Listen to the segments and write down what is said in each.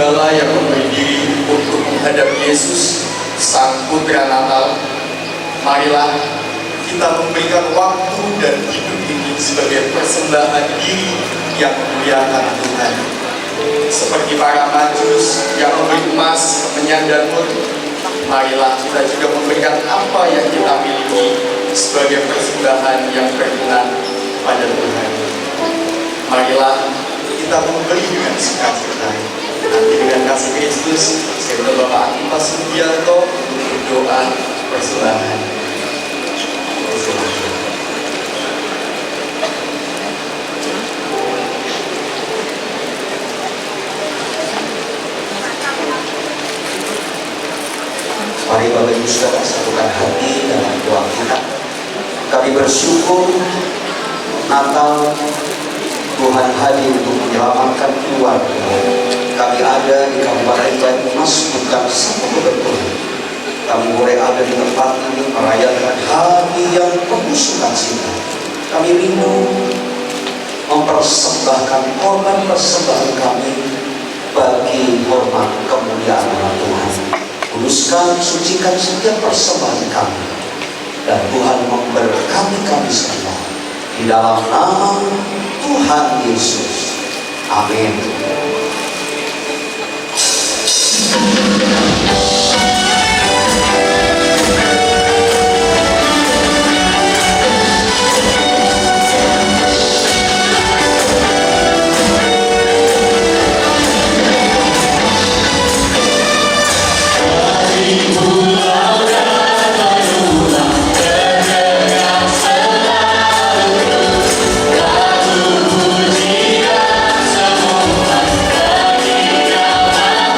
gembala yang memberi diri untuk menghadap Yesus, Sang Putra Natal. Marilah kita memberikan waktu dan hidup ini sebagai persembahan diri yang memuliakan Tuhan. Seperti para majus yang memberi emas, kemenyan dan murni, marilah kita juga memberikan apa yang kita miliki sebagai persembahan yang berkenan pada Tuhan. Marilah kita memberi dengan sukacita. Nanti dengan kasih Kristus, saya minta Bapak Akipas Sugiarto untuk doa persembahan. Mari Bapak Ibu Saudara satukan hati dalam doa kita. Kami bersyukur Natal Tuhan hadir untuk menyelamatkan keluarga. Kami ada di Kabupaten Banyumas bukan satu kebetulan. Kami boleh ada di tempat ini merayakan hari yang penuh sukacita. Kami rindu mempersembahkan korban persembahan kami bagi hormat kemuliaan nama Tuhan. Kuduskan, sucikan setiap persembahan kami, dan Tuhan memberkati kami semua di dalam nama Tuhan Yesus. Amin. Pujian semua bagi Dia Bapa.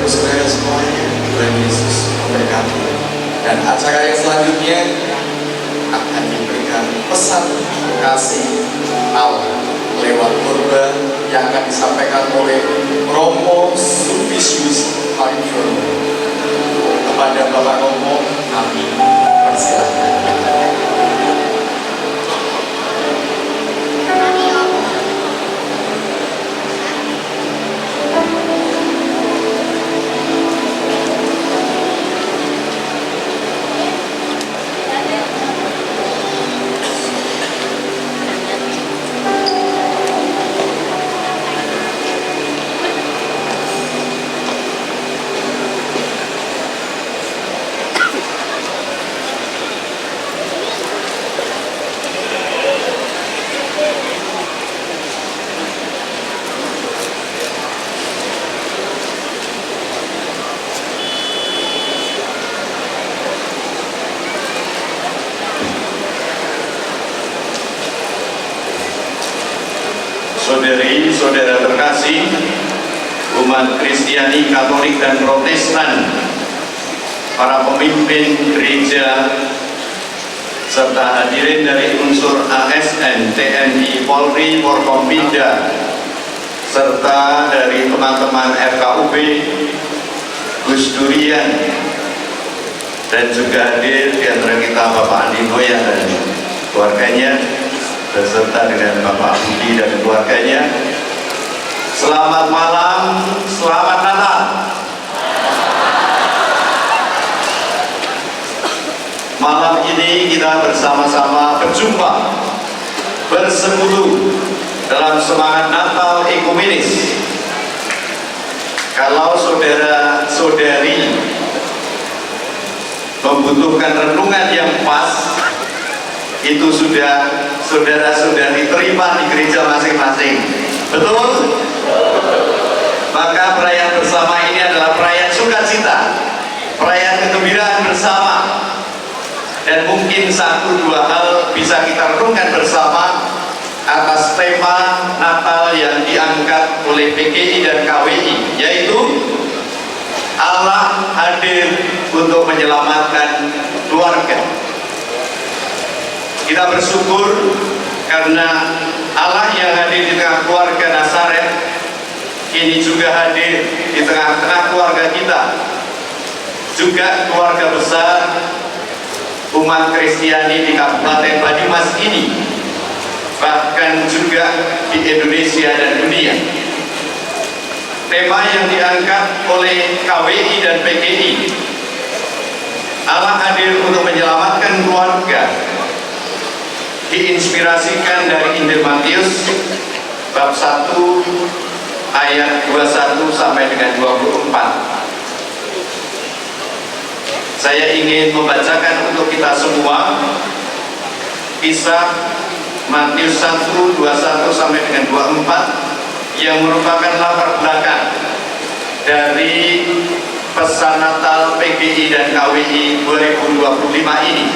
Ibu Saudara semuanya, Tuhan Yesus memberkati. Dan acara yang selanjutnya akan diberikan pesan kasih Allah lewat khotbah yang akan disampaikan oleh Romo Sulpicius Mardiono. Kepada Bapak Romo, kami persilahkan. Saudari-saudara terkasih, umat Kristiani, Katolik dan Protestan, para pemimpin gereja, serta hadirin dari unsur ASN, TNI, Polri, Forkompinda, serta dari teman-teman FKUB, Gus Durian, dan juga hadir di antara kita Bapak Andi Noya dan keluarganya, beserta dengan Bapak Budi dan keluarganya. Selamat malam, selamat Natal. Malam ini kita bersama-sama berjumpa, bersekutu dalam semangat Natal ekumenis. Kalau saudara-saudari membutuhkan renungan yang pas, itu sudah saudara-saudari terima di gereja masing-masing. Betul? Maka perayaan bersama ini adalah perayaan sukacita, perayaan kegembiraan bersama. Dan mungkin satu dua hal bisa kita renungkan bersama atas tema Natal yang diangkat oleh PGI dan KWI, yaitu Allah hadir untuk menyelamatkan keluarga. Kita bersyukur karena Allah yang hadir di tengah keluarga Nazaret ini juga hadir di tengah-tengah keluarga kita, juga keluarga besar umat Kristiani di Kabupaten Banyumas ini, bahkan juga di Indonesia dan dunia. Tema yang diangkat oleh KWI dan PGI, Allah hadir untuk menyelamatkan keluarga, diinspirasikan dari Injil Matius bab 1 ayat 21 sampai dengan 24. Saya ingin membacakan untuk kita semua kisah Matius 1 21 sampai dengan 24 yang merupakan latar belakang dari pesan Natal PGI dan KWI 2025 ini.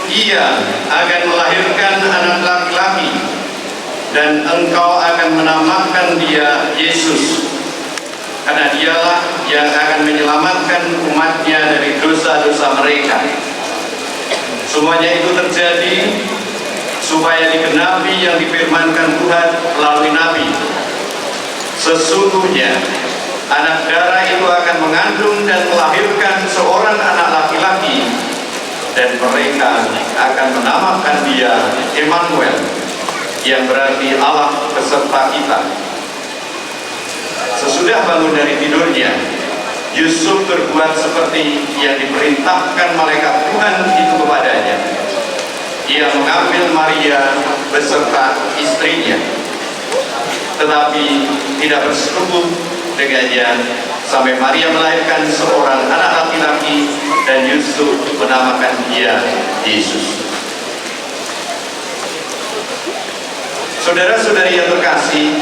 Ia akan melahirkan anak laki-laki, dan engkau akan menamakan dia Yesus, karena dialah yang akan menyelamatkan umatnya dari dosa-dosa mereka. Semuanya itu terjadi supaya digenapi yang difirmankan Tuhan melalui Nabi. Sesungguhnya anak darah itu akan mengandung dan melahirkan seorang anak laki-laki, dan mereka akan menamakan dia Immanuel, yang berarti Allah beserta kita. Sesudah bangun dari tidurnya, Yusuf berbuat seperti yang diperintahkan malaikat Tuhan itu kepadanya. Ia mengambil Maria beserta istrinya, tetapi tidak bersetubuh dengannya sampai Maria melahirkan seorang anak laki-laki, dan Yusuf menamakan dia Yesus. Saudara-saudari yang terkasih,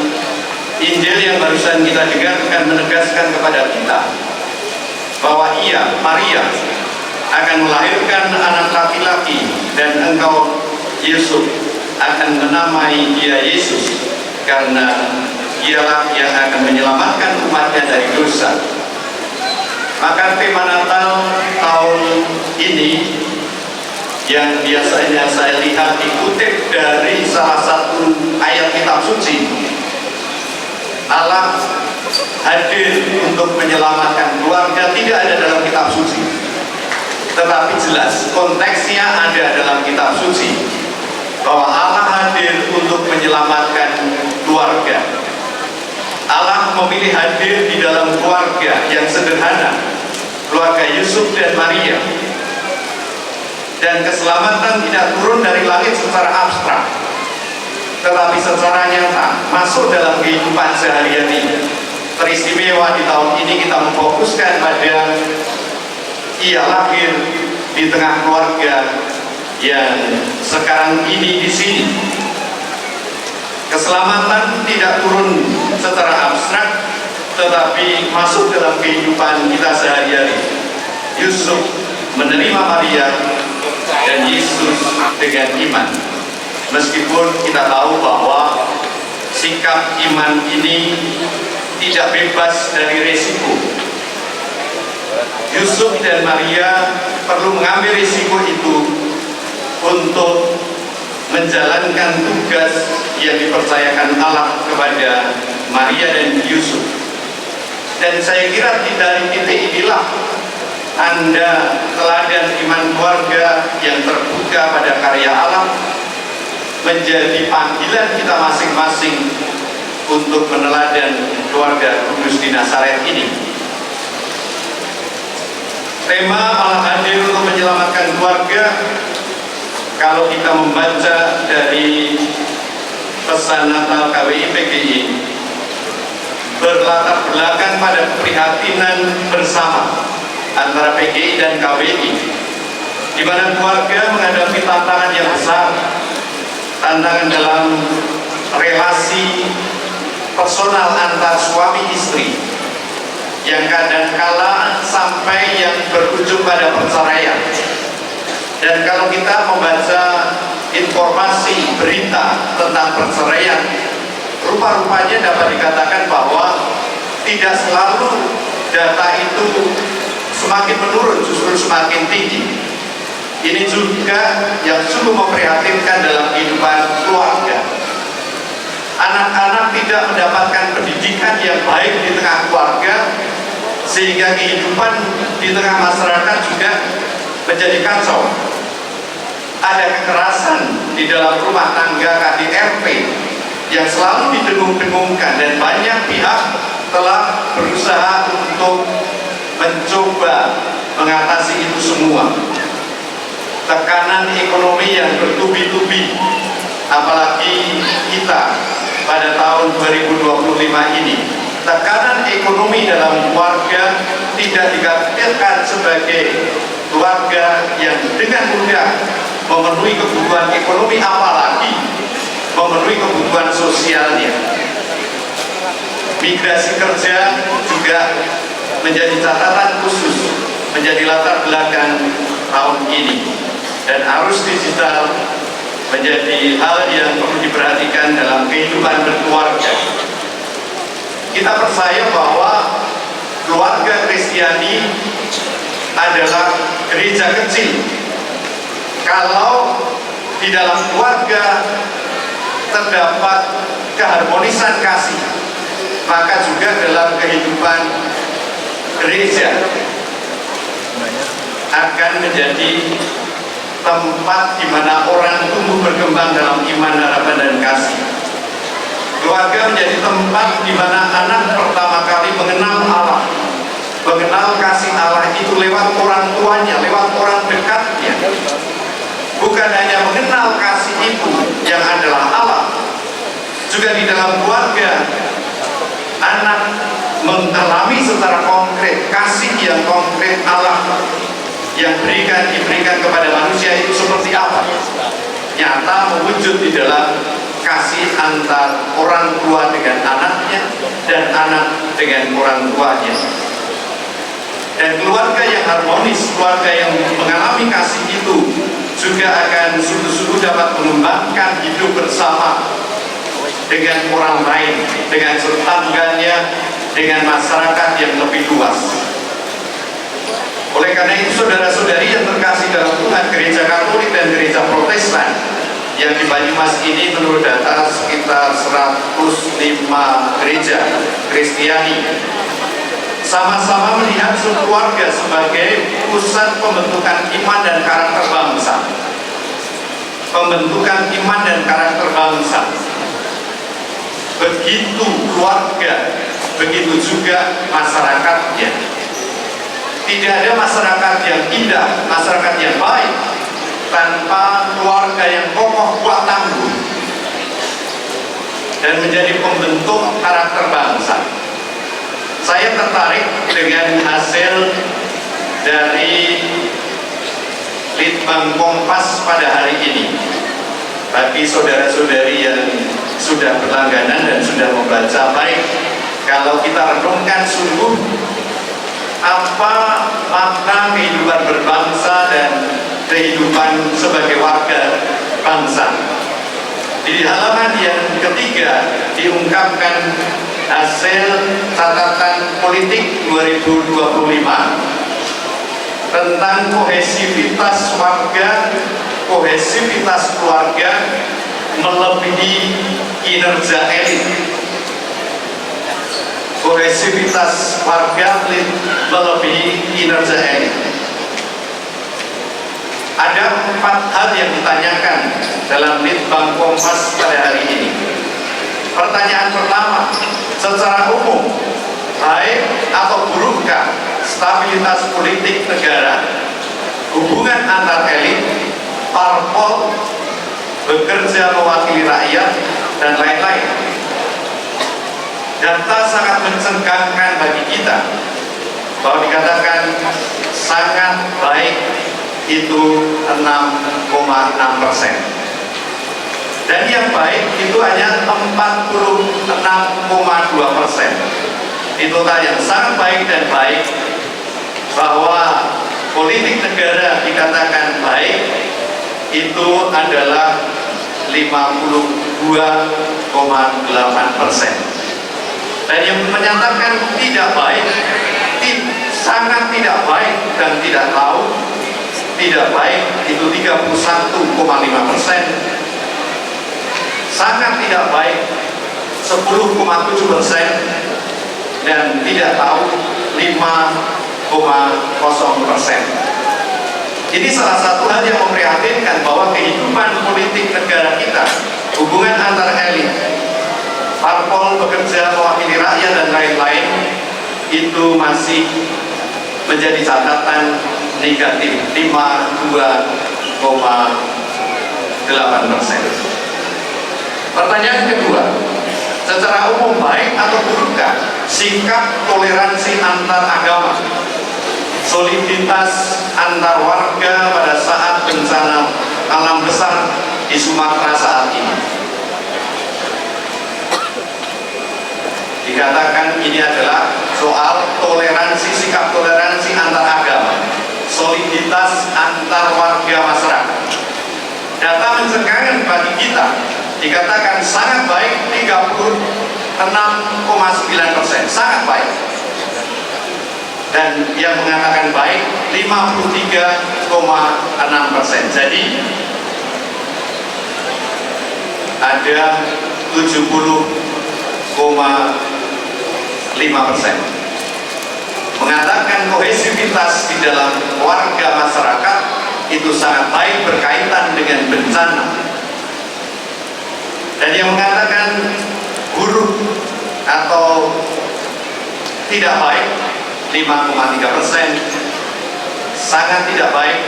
Injil yang barusan kita dengarkan menegaskan kepada kita bahwa ia, Maria, akan melahirkan anak laki-laki, dan engkau, Yusuf, akan menamai Dia Yesus, karena Dialah yang akan menyelamatkan umatnya dari dosa. Maka tema Natal tahun ini yang biasanya saya lihat dikutip dari salah satu ayat kitab suci, Allah hadir untuk menyelamatkan keluarga, tidak ada dalam kitab suci, tetapi jelas konteksnya ada dalam kitab suci, bahwa Allah hadir untuk menyelamatkan keluarga. Allah memilih hadir di dalam keluarga yang sederhana, keluarga Yusuf dan Maria. Dan keselamatan tidak turun dari langit secara abstrak, tetapi secara nyata masuk dalam kehidupan sehari-hari. Teristimewa di tahun ini kita memfokuskan pada Ia lahir di tengah keluarga yang sekarang ini di sini. Keselamatan tidak turun secara abstrak, tetapi masuk dalam kehidupan kita sehari-hari. Yusuf menerima Maria dan Yesus dengan iman. Meskipun kita tahu bahwa sikap iman ini tidak bebas dari risiko. Yusuf dan Maria perlu mengambil risiko itu untuk menjalankan tugas yang dipercayakan Allah kepada Maria dan Yusuf. Dan saya kira dari titik inilah Anda teladan iman keluarga yang terbuka pada karya Allah menjadi panggilan kita masing-masing untuk meneladan keluarga kudus di Nazaret ini. Tema Allah hadir untuk menyelamatkan keluarga, kalau kita membaca dari pesan Natal KWI PGI, berlatar belakang pada keprihatinan bersama antara PGI dan KWI, di mana keluarga menghadapi tantangan yang besar, tantangan dalam relasi personal antar suami istri, yang kadang-kala sampai yang berujung pada perceraian. Dan kalau kita membaca informasi berita tentang perceraian, rupa-rupanya dapat dikatakan bahwa tidak selalu data itu semakin menurun, justru semakin tinggi. Ini juga yang sungguh memprihatinkan dalam kehidupan keluarga. Anak-anak tidak mendapatkan pendidikan yang baik di tengah keluarga, sehingga kehidupan di tengah masyarakat juga menjadi kacau. Ada kekerasan di dalam rumah tangga KDRT yang selalu didengung-dengungkan, dan banyak pihak telah berusaha untuk mencoba mengatasi itu semua. Tekanan ekonomi yang bertubi-tubi, apalagi kita pada tahun 2025 ini, tekanan ekonomi dalam keluarga tidak dikatakan sebagai keluarga yang dengan mudah memenuhi kebutuhan ekonomi, apalagi memenuhi kebutuhan sosialnya. Migrasi kerja juga menjadi catatan khusus, menjadi latar belakang tahun ini. Dan arus digital menjadi hal yang perlu diperhatikan dalam kehidupan berkeluarga. Kita percaya bahwa keluarga Kristiani adalah gereja kecil. Kalau di dalam keluarga terdapat keharmonisan kasih, maka juga dalam kehidupan gereja akan menjadi tempat di mana orang tumbuh berkembang dalam iman, harapan, dan kasih. Keluarga menjadi tempat di mana anak pertama kali mengenal Allah, mengenal kasih Allah itu lewat orang tuanya, lewat orang dekatnya. Bukan hanya mengenal kasih ibu yang adalah Allah, juga di dalam keluarga anak mengalami secara konkret kasih yang konkret Allah yang diberikan kepada manusia itu seperti apa, nyata mewujud di dalam kasih antar orang tua dengan anaknya dan anak dengan orang tuanya. Dan keluarga yang harmonis, keluarga yang mengalami kasih itu juga akan sungguh-sungguh dapat mengembangkan hidup bersama dengan orang lain, dengan tetangganya, dengan masyarakat yang lebih luas. Oleh karena itu, saudara-saudari yang terkasih dalam Tuhan, Gereja Katolik dan Gereja Protestan yang di Banyumas ini menurut data sekitar 105 gereja Kristiani sama-sama melihat keluarga sebagai pusat pembentukan iman dan karakter bangsa. Pembentukan iman dan karakter bangsa. Begitu keluarga, begitu juga masyarakatnya. Tidak ada masyarakat yang indah, masyarakat yang baik tanpa keluarga yang kokoh, kuat, tangguh dan menjadi pembentuk karakter bangsa. Saya tertarik dengan hasil dari Litbang Kompas pada hari ini. Bagi saudara-saudari yang sudah berlangganan dan sudah membaca, baik kalau kita renungkan sungguh apa makna kehidupan berbangsa dan kehidupan sebagai warga bangsa. Di halaman yang ketiga diungkapkan hasil catatan politik 2025 tentang kohesivitas warga, kohesivitas keluarga melebihi kinerja elit. Kohesivitas warga melebihi kinerja elit. Ada 4 hal yang ditanyakan dalam Litbang Kompas pada hari ini. Pertanyaan pertama, secara umum, baik atau burukkah stabilitas politik negara, hubungan antar elit, parpol, bekerja mewakili rakyat, dan lain-lain. Data sangat mencengangkan bagi kita bahwa dikatakan sangat baik itu 6,6%. Dan yang baik itu hanya 46,2%. Di total yang sangat baik dan baik, bahwa politik negara dikatakan baik itu adalah 52,8%. Dan yang menyatakan tidak baik, sangat tidak baik dan tidak tahu, tidak baik itu 31,5%. Sangat tidak baik 10,7%, dan tidak tahu 5,0%. Ini salah satu hal yang memprihatinkan bahwa kehidupan politik negara kita, hubungan antar elit, parpol, bekerja mewakili rakyat dan lain-lain, itu masih menjadi catatan negatif 52,8%. Pertanyaan kedua, secara umum baik atau burukkah sikap toleransi antar agama, soliditas antar warga pada saat bencana alam besar di Sumatera saat ini? Dikatakan ini adalah soal toleransi, sikap toleransi antar agama, soliditas antar warga masyarakat. Data mencengangkan bagi kita, dikatakan sangat baik 36,9%, sangat baik. Dan yang mengatakan baik 53,6%. Jadi ada 70,5% mengatakan kohesivitas di dalam warga masyarakat itu sangat baik berkaitan dengan bencana. Dan yang mengatakan buruk atau tidak baik 5,3%, sangat tidak baik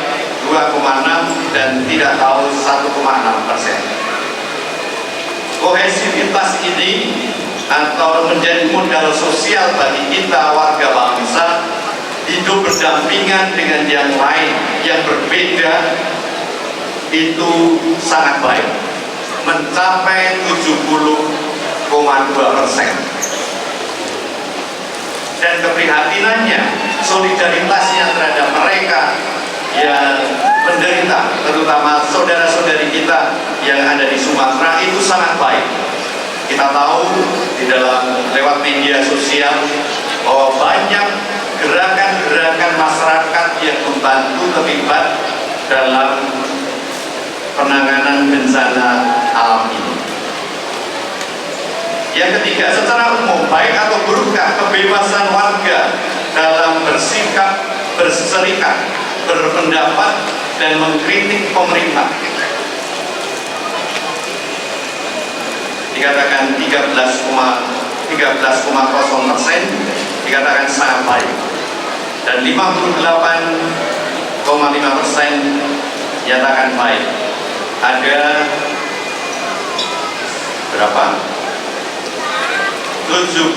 2,6%, dan tidak tahu 1,6%. Kohesivitas ini atau menjadi modal sosial bagi kita warga bangsa, hidup berdampingan dengan yang lain yang berbeda, itu sangat baik, mencapai 70,2%. Dan keprihatinannya, solidaritasnya terhadap mereka yang menderita kita, terutama saudara-saudari kita yang ada di Sumatera itu sangat baik. Kita tahu di dalam lewat media sosial bahwa banyak gerakan-gerakan masyarakat yang membantu terlibat dalam penanganan bencana alam ini. Yang ketiga, secara umum, baik atau burukkah kebebasan warga dalam bersikap, berserikat, berpendapat, dan mengkritik pemerintah. Dikatakan 13,0% dikatakan sangat baik, dan 58,5% nyatakan baik. Ada berapa? 71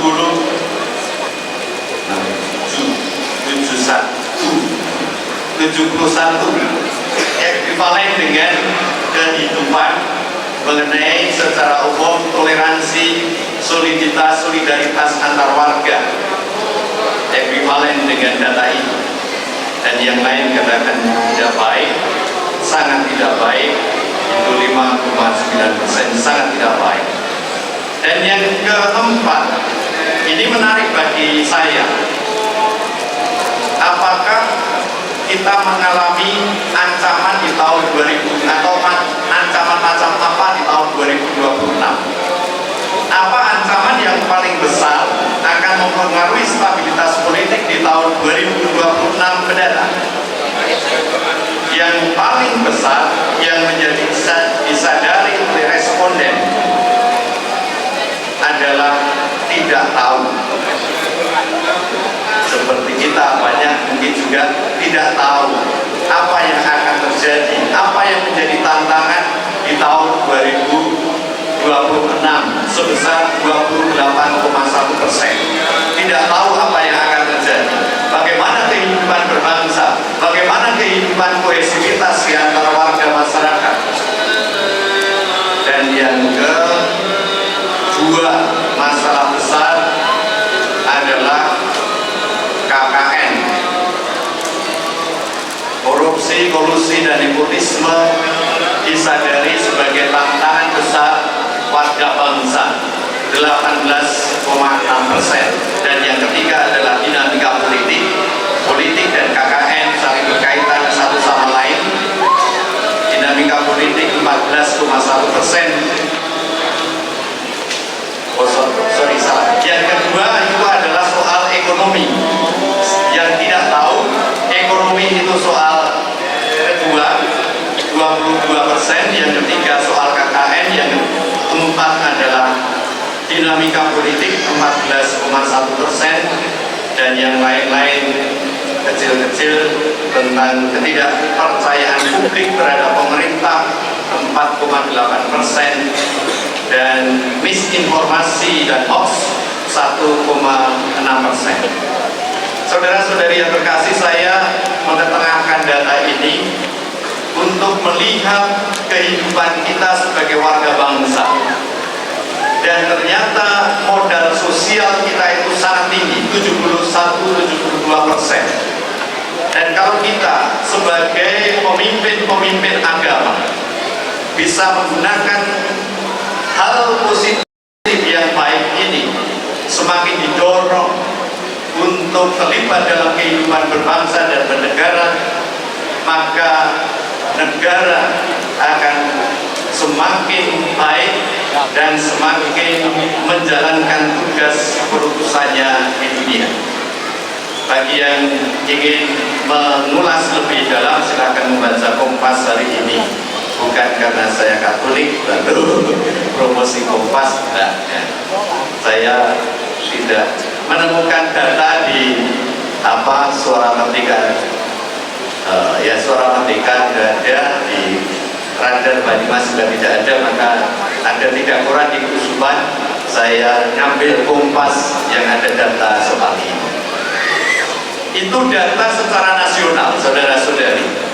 ekivalen dengan kehidupan mengenai secara umum toleransi, soliditas, solidaritas antar warga, ekivalen dengan data ini. Dan yang lain katakan tidak baik, sangat tidak baik, itu 5,9%, sangat tidak baik. Dan yang keempat, ini menarik bagi saya, apakah kita mengalami ancaman di tahun 2000 atau ancaman macam apa di tahun 2026? Apa ancaman yang paling besar akan mempengaruhi stabilitas politik di tahun 2026 mendatang? Yang paling besar yang menjadi disadari oleh responden adalah tidak tahu. Seperti kita banyak mungkin juga tidak tahu apa yang akan terjadi, apa yang menjadi tantangan di tahun 2026 sebesar 28,1%. Tidak tahu apa yang akan terjadi, bagaimana kehidupan berbangsa, bagaimana kehidupan kohesivitas di antara warga masyarakat. Dan yang kedua, masalah besar adalah KKN, korupsi, kolusi, dan nepotisme disadari sebagai tantangan besar warga bangsa, 18,6%. Dan yang ketiga adalah dinamika politik dan KKN saling berkaitan satu sama lain. Dinamika politik 14,1%. Salah. Yang kedua itu adalah soal ekonomi. Yang tidak tahu ekonomi itu soal kedua 22%, yang ketiga soal KKN, yang keempat adalah dinamika politik 14,1%, dan yang lain-lain kecil-kecil tentang ketidakpercayaan publik terhadap pemerintah 4,8%, dan misinformasi dan hoax 1,6%. Saudara-saudari yang terkasih, saya mengetengahkan data ini untuk melihat kehidupan kita sebagai warga bangsa. Dan ternyata modal sosial kita itu sangat tinggi, 71-72%. Dan kalau kita sebagai pemimpin agama bisa menggunakan hal positif yang baik ini, semakin didorong untuk terlibat dalam kehidupan berbangsa dan bernegara, maka negara akan semakin baik dan semakin menjalankan tugas perutusannya di dunia. Bagi yang ingin mengulas lebih dalam, silakan membaca Kompas hari ini. Bukan karena saya Katolik lalu promosi Kompas, tidak. Saya tidak menemukan data di Suara Merdeka. Suara Merdeka tidak ada, di Radar Banyumas juga tidak ada, maka ada tidak kurang di Kusuban. Saya ngambil Kompas yang ada data soal ini. Itu data secara nasional, saudara-saudari.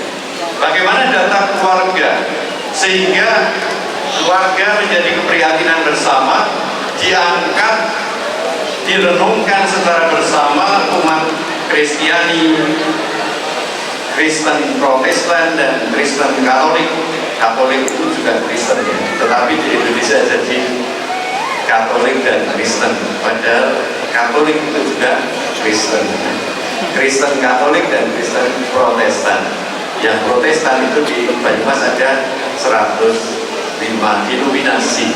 Bagaimana data keluarga, sehingga keluarga menjadi keprihatinan bersama, diangkat, direnungkan secara bersama umat Kristiani Kristen Protestan dan Kristen Katolik. Katolik itu juga Kristen ya, tetapi di Indonesia jadi Katolik dan Kristen, padahal Katolik itu juga Kristen. Kristen Katolik dan Kristen Protestan. Yang Protestan itu di Banyumas ada 105 denominasi.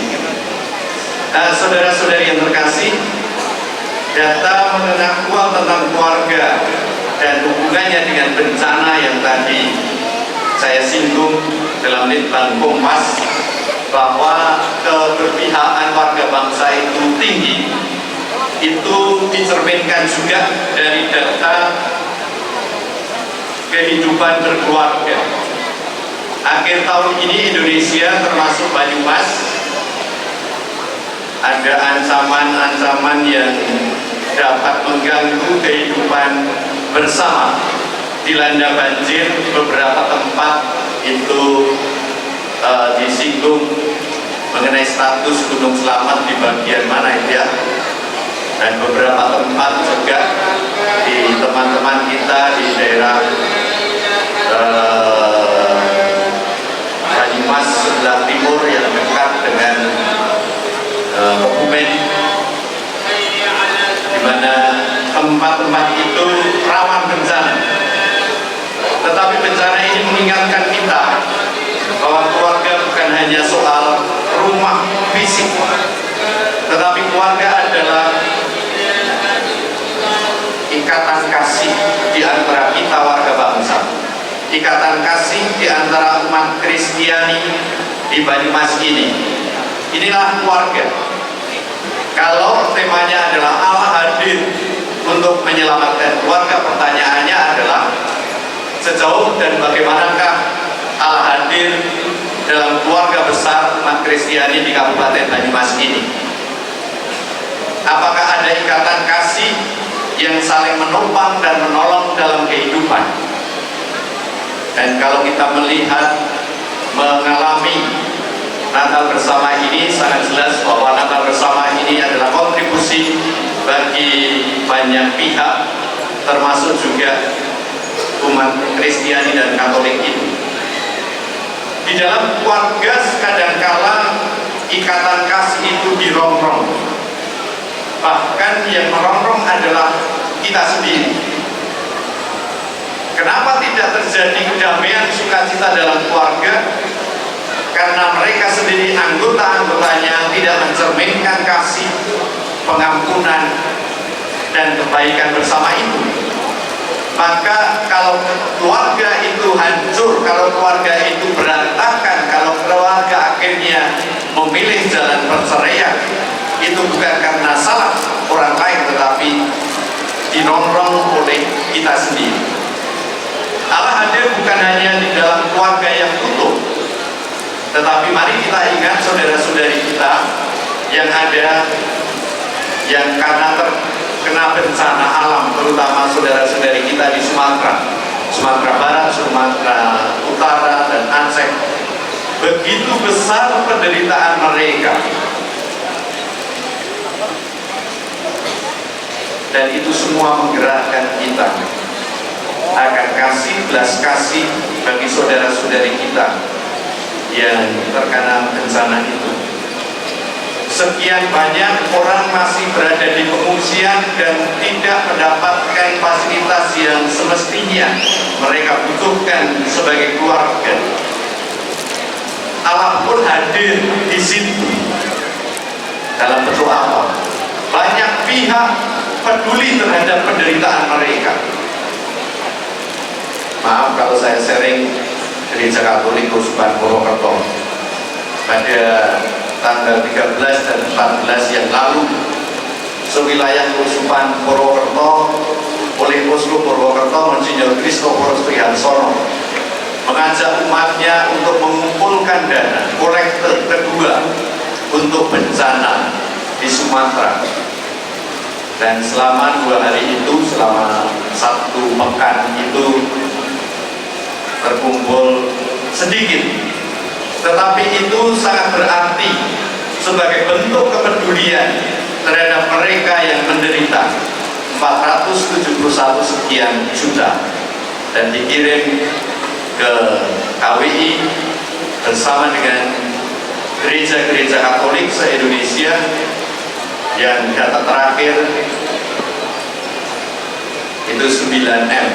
Nah, saudara-saudari yang terkasih, data mengaktual tentang keluarga dan hubungannya dengan bencana yang tadi saya singgung dalam litbang Kompas, bahwa keberpihakan warga bangsa itu tinggi, itu dicerminkan juga dari data kehidupan berkeluarga. Akhir tahun ini Indonesia termasuk Banyumas ada ancaman-ancaman yang dapat mengganggu kehidupan bersama. Dilanda banjir, beberapa tempat itu disinggung mengenai status Gunung Selamat di bagian mana itu ya, dan beberapa tempat juga di teman-teman kita di daerah Banyumas sebelah timur yang dekat dengan Kebumen, di mana tempat-tempat itu rawan bencana. Tetapi bencana ini mengingatkan kita bahwa keluarga bukan hanya soal rumah fisik, tetapi keluarga adalah ikatan kasih di antara kita warga bangsa, ikatan kasih di antara umat Kristiani di Banyumas ini. Inilah keluarga. Kalau temanya adalah Allah hadir untuk menyelamatkan keluarga, pertanyaannya adalah sejauh dan bagaimanakah Allah hadir dalam keluarga besar umat Kristiani di Kabupaten Banyumas ini? Apakah ada ikatan kasih yang saling menopang dan menolong dalam kehidupan? Dan kalau kita melihat, mengalami Natal bersama ini, sangat jelas bahwa Natal bersama ini adalah kontribusi bagi banyak pihak, termasuk juga umat Kristiani dan Katolik ini. Di dalam keluarga kadangkala ikatan kasih itu dirongrong. Bahkan yang merongrong adalah kita sendiri. Kenapa tidak terjadi kedamaian sukacita dalam keluarga? Karena mereka sendiri, anggota-anggotanya, tidak mencerminkan kasih, pengampunan, dan kebaikan bersama itu. Maka kalau keluarga itu hancur, kalau keluarga itu berantakan, kalau keluarga akhirnya memilih jalan perceraian, itu bukan karena salah orang lain, tetapi dirongrong oleh kita sendiri. Allah hadir bukan hanya di dalam keluarga yang utuh, tetapi mari kita ingat saudara-saudari kita yang ada, yang karena terkena bencana alam, terutama saudara-saudari kita di Sumatera Barat, Sumatera Utara, dan Aceh. Begitu besar penderitaan mereka, dan itu semua menggerakkan kita akan kasih, belas kasih bagi saudara-saudari kita yang terkena bencana itu. Sekian banyak orang masih berada di pengungsian dan tidak mendapatkan fasilitas yang semestinya mereka butuhkan sebagai keluarga. Allah pun hadir di situ. Dalam bentuk apa? Banyak pihak peduli terhadap penderitaan mereka. Maaf kalau saya sharing Gereja Katolik Keuskupan Purwokerto pada tanggal 13 dan 14 yang lalu, sewilayah Keuskupan Purwokerto oleh Uskup Purwokerto Monsinyur Kristoforus Trihansono mengajak umatnya untuk mengumpulkan dana kolektor kedua untuk bencana di Sumatera. Dan selama 2 hari itu, selama 1 pekan itu terkumpul sedikit, tetapi itu sangat berarti sebagai bentuk kepedulian terhadap mereka yang menderita. 471 sekian juta dan dikirim ke KWI bersama dengan gereja-gereja Katolik se-Indonesia yang data terakhir itu 9M,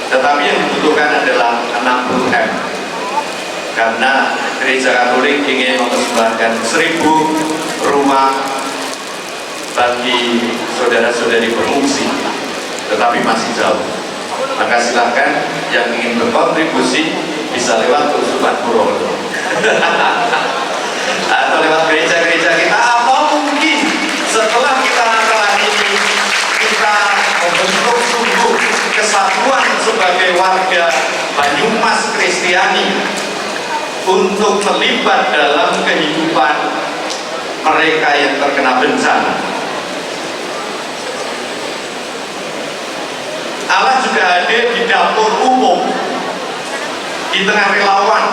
tetapi yang dibutuhkan adalah 60M karena gereja Katolik ingin mempersembahkan 1000 rumah bagi saudara-saudari pengungsi, tetapi masih jauh. Maka silahkan yang ingin berkontribusi bisa lewat Uskupan Purwokerto atau lewat gereja-gereja kita, atau mungkin setelah kita Natalan ini kita membentuk sungguh kesatuan sebagai warga Banyumas Kristiani untuk terlibat dalam kehidupan mereka yang terkena bencana. Allah juga hadir di dapur umum, di tengah relawan.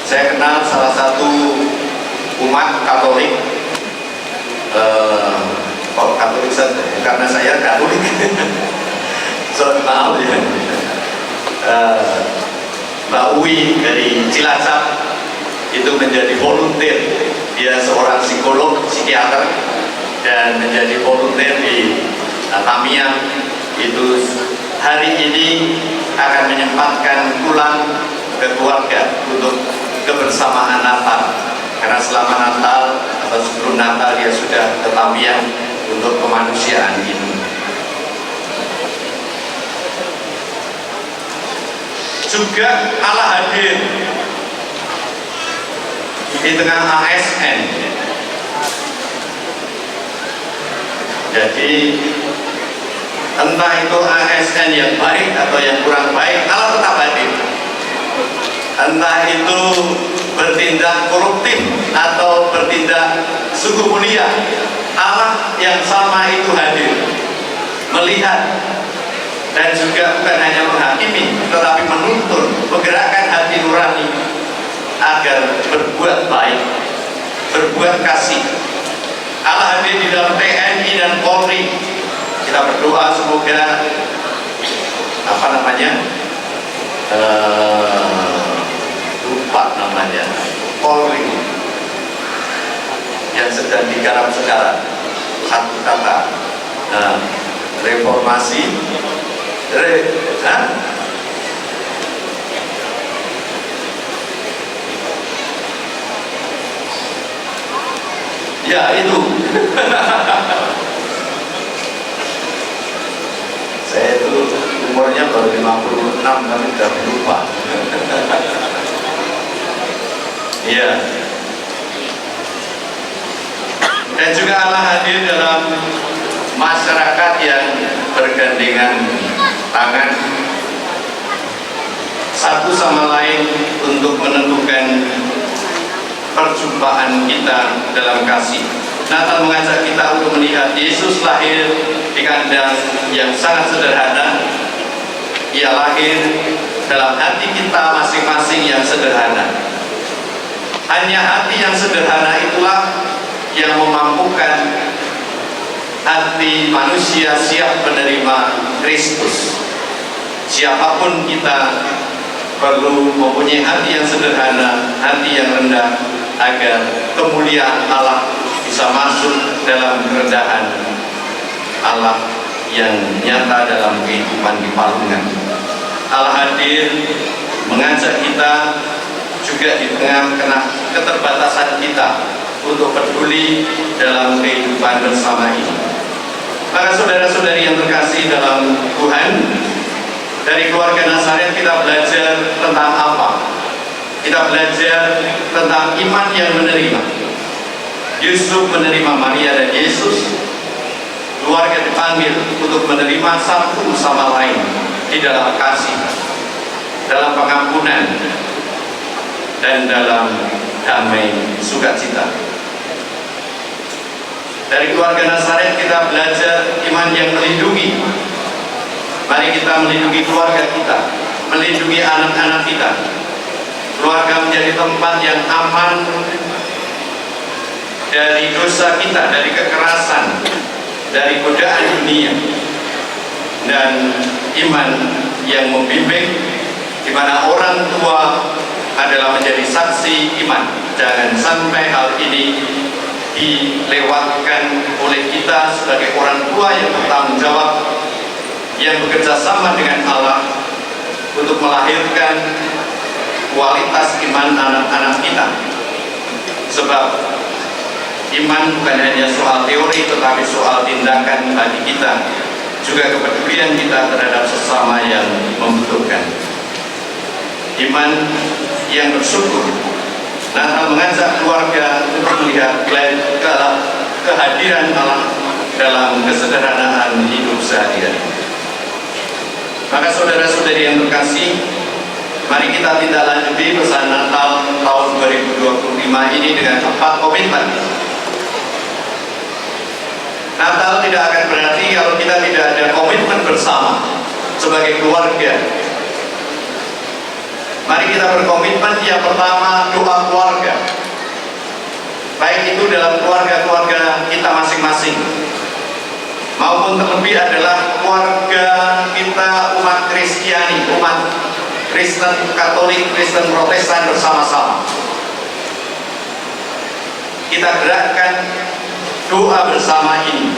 Saya kenal salah satu umat Katolik, Katolik saja, karena saya Katolik. So, maaf ya. Mbak Uwi dari Cilacap itu menjadi volunteer. Dia seorang psikolog, psikiater, dan menjadi volunteer di Tamiang. Itu hari ini akan menyempatkan pulang ke keluarga untuk kebersamaan Natal, karena selama Natal atau sebelum Natal dia sudah ke Tamiang untuk kemanusiaan ini. Juga Allah hadir di tengah ASN. Jadi entah itu ASN yang baik atau yang kurang baik, Allah tetap hadir. Entah itu bertindak koruptif atau bertindak sungguh mulia, Allah yang sama itu hadir, melihat, dan juga bukan hanya menghakimi, tetapi menuntun, menggerakkan hati nurani agar berbuat baik, berbuat kasih. Allah hadir di dalam TNI dan Polri. Kita berdoa semoga lupa namanya, Polri yang sedang digarap sekarang, satu kata, reformasi, ya itu. Saya itu umurnya baru 56 tapi sudah lupa. Iya. Dan juga Allah hadir dalam masyarakat yang bergandengan tangan satu sama lain untuk menentukan perjumpaan kita dalam kasih. Natal mengajak kita untuk melihat Yesus lahir di kandang yang sangat sederhana. Ia lahir dalam hati kita masing-masing yang sederhana. Hanya hati yang sederhana itulah yang memampukan hati manusia siap menerima Kristus. Siapapun kita perlu mempunyai hati yang sederhana, hati yang rendah, agar kemuliaan Allah bisa masuk dalam kerendahan Allah yang nyata dalam kehidupan di Palungan. Allah hadir mengajak kita juga di tengah-tengah keterbatasan kita untuk peduli dalam kehidupan bersama ini. Para saudara-saudari yang terkasih dalam Tuhan, dari keluarga Nazaret kita belajar tentang apa? Kita belajar tentang iman yang menerima. Yusuf menerima Maria dan Yesus. Keluarga dipanggil untuk menerima satu sama lain di dalam kasih, dalam pengampunan, dan dalam damai sukacita. Dari keluarga Nazaret kita belajar iman yang melindungi. Mari kita melindungi keluarga kita, melindungi anak-anak kita. Keluarga menjadi tempat yang aman dari dosa kita, dari kekerasan, dari godaan dunia. dan iman yang membimbing, di mana orang tua adalah menjadi saksi iman. Jangan sampai hal ini dilewatkan oleh kita sebagai orang tua yang bertanggung jawab, yang bekerja sama dengan Allah untuk melahirkan kualitas iman anak-anak kita. Sebab iman bukan hanya soal teori, tetapi soal tindakan bagi kita, juga kepedulian kita terhadap sesama yang membutuhkan. Iman yang bersyukur. Natal mengajak keluarga untuk melihat kehadiran Allah dalam kesederhanaan hidup sehari-hari. Maka saudara-saudari yang terkasih, mari kita tindak lanjuti pesan Natal tahun 2025 ini dengan 4 komitmen. Natal tidak akan berarti kalau kita tidak ada komitmen bersama sebagai keluarga. Mari kita berkomitmen. Yang pertama, doa keluarga, baik itu dalam keluarga-keluarga kita masing-masing maupun terlebih adalah keluarga kita umat Kristiani, umat Kristen Katolik, Kristen Protestan bersama-sama. Kita gerakkan doa bersama ini.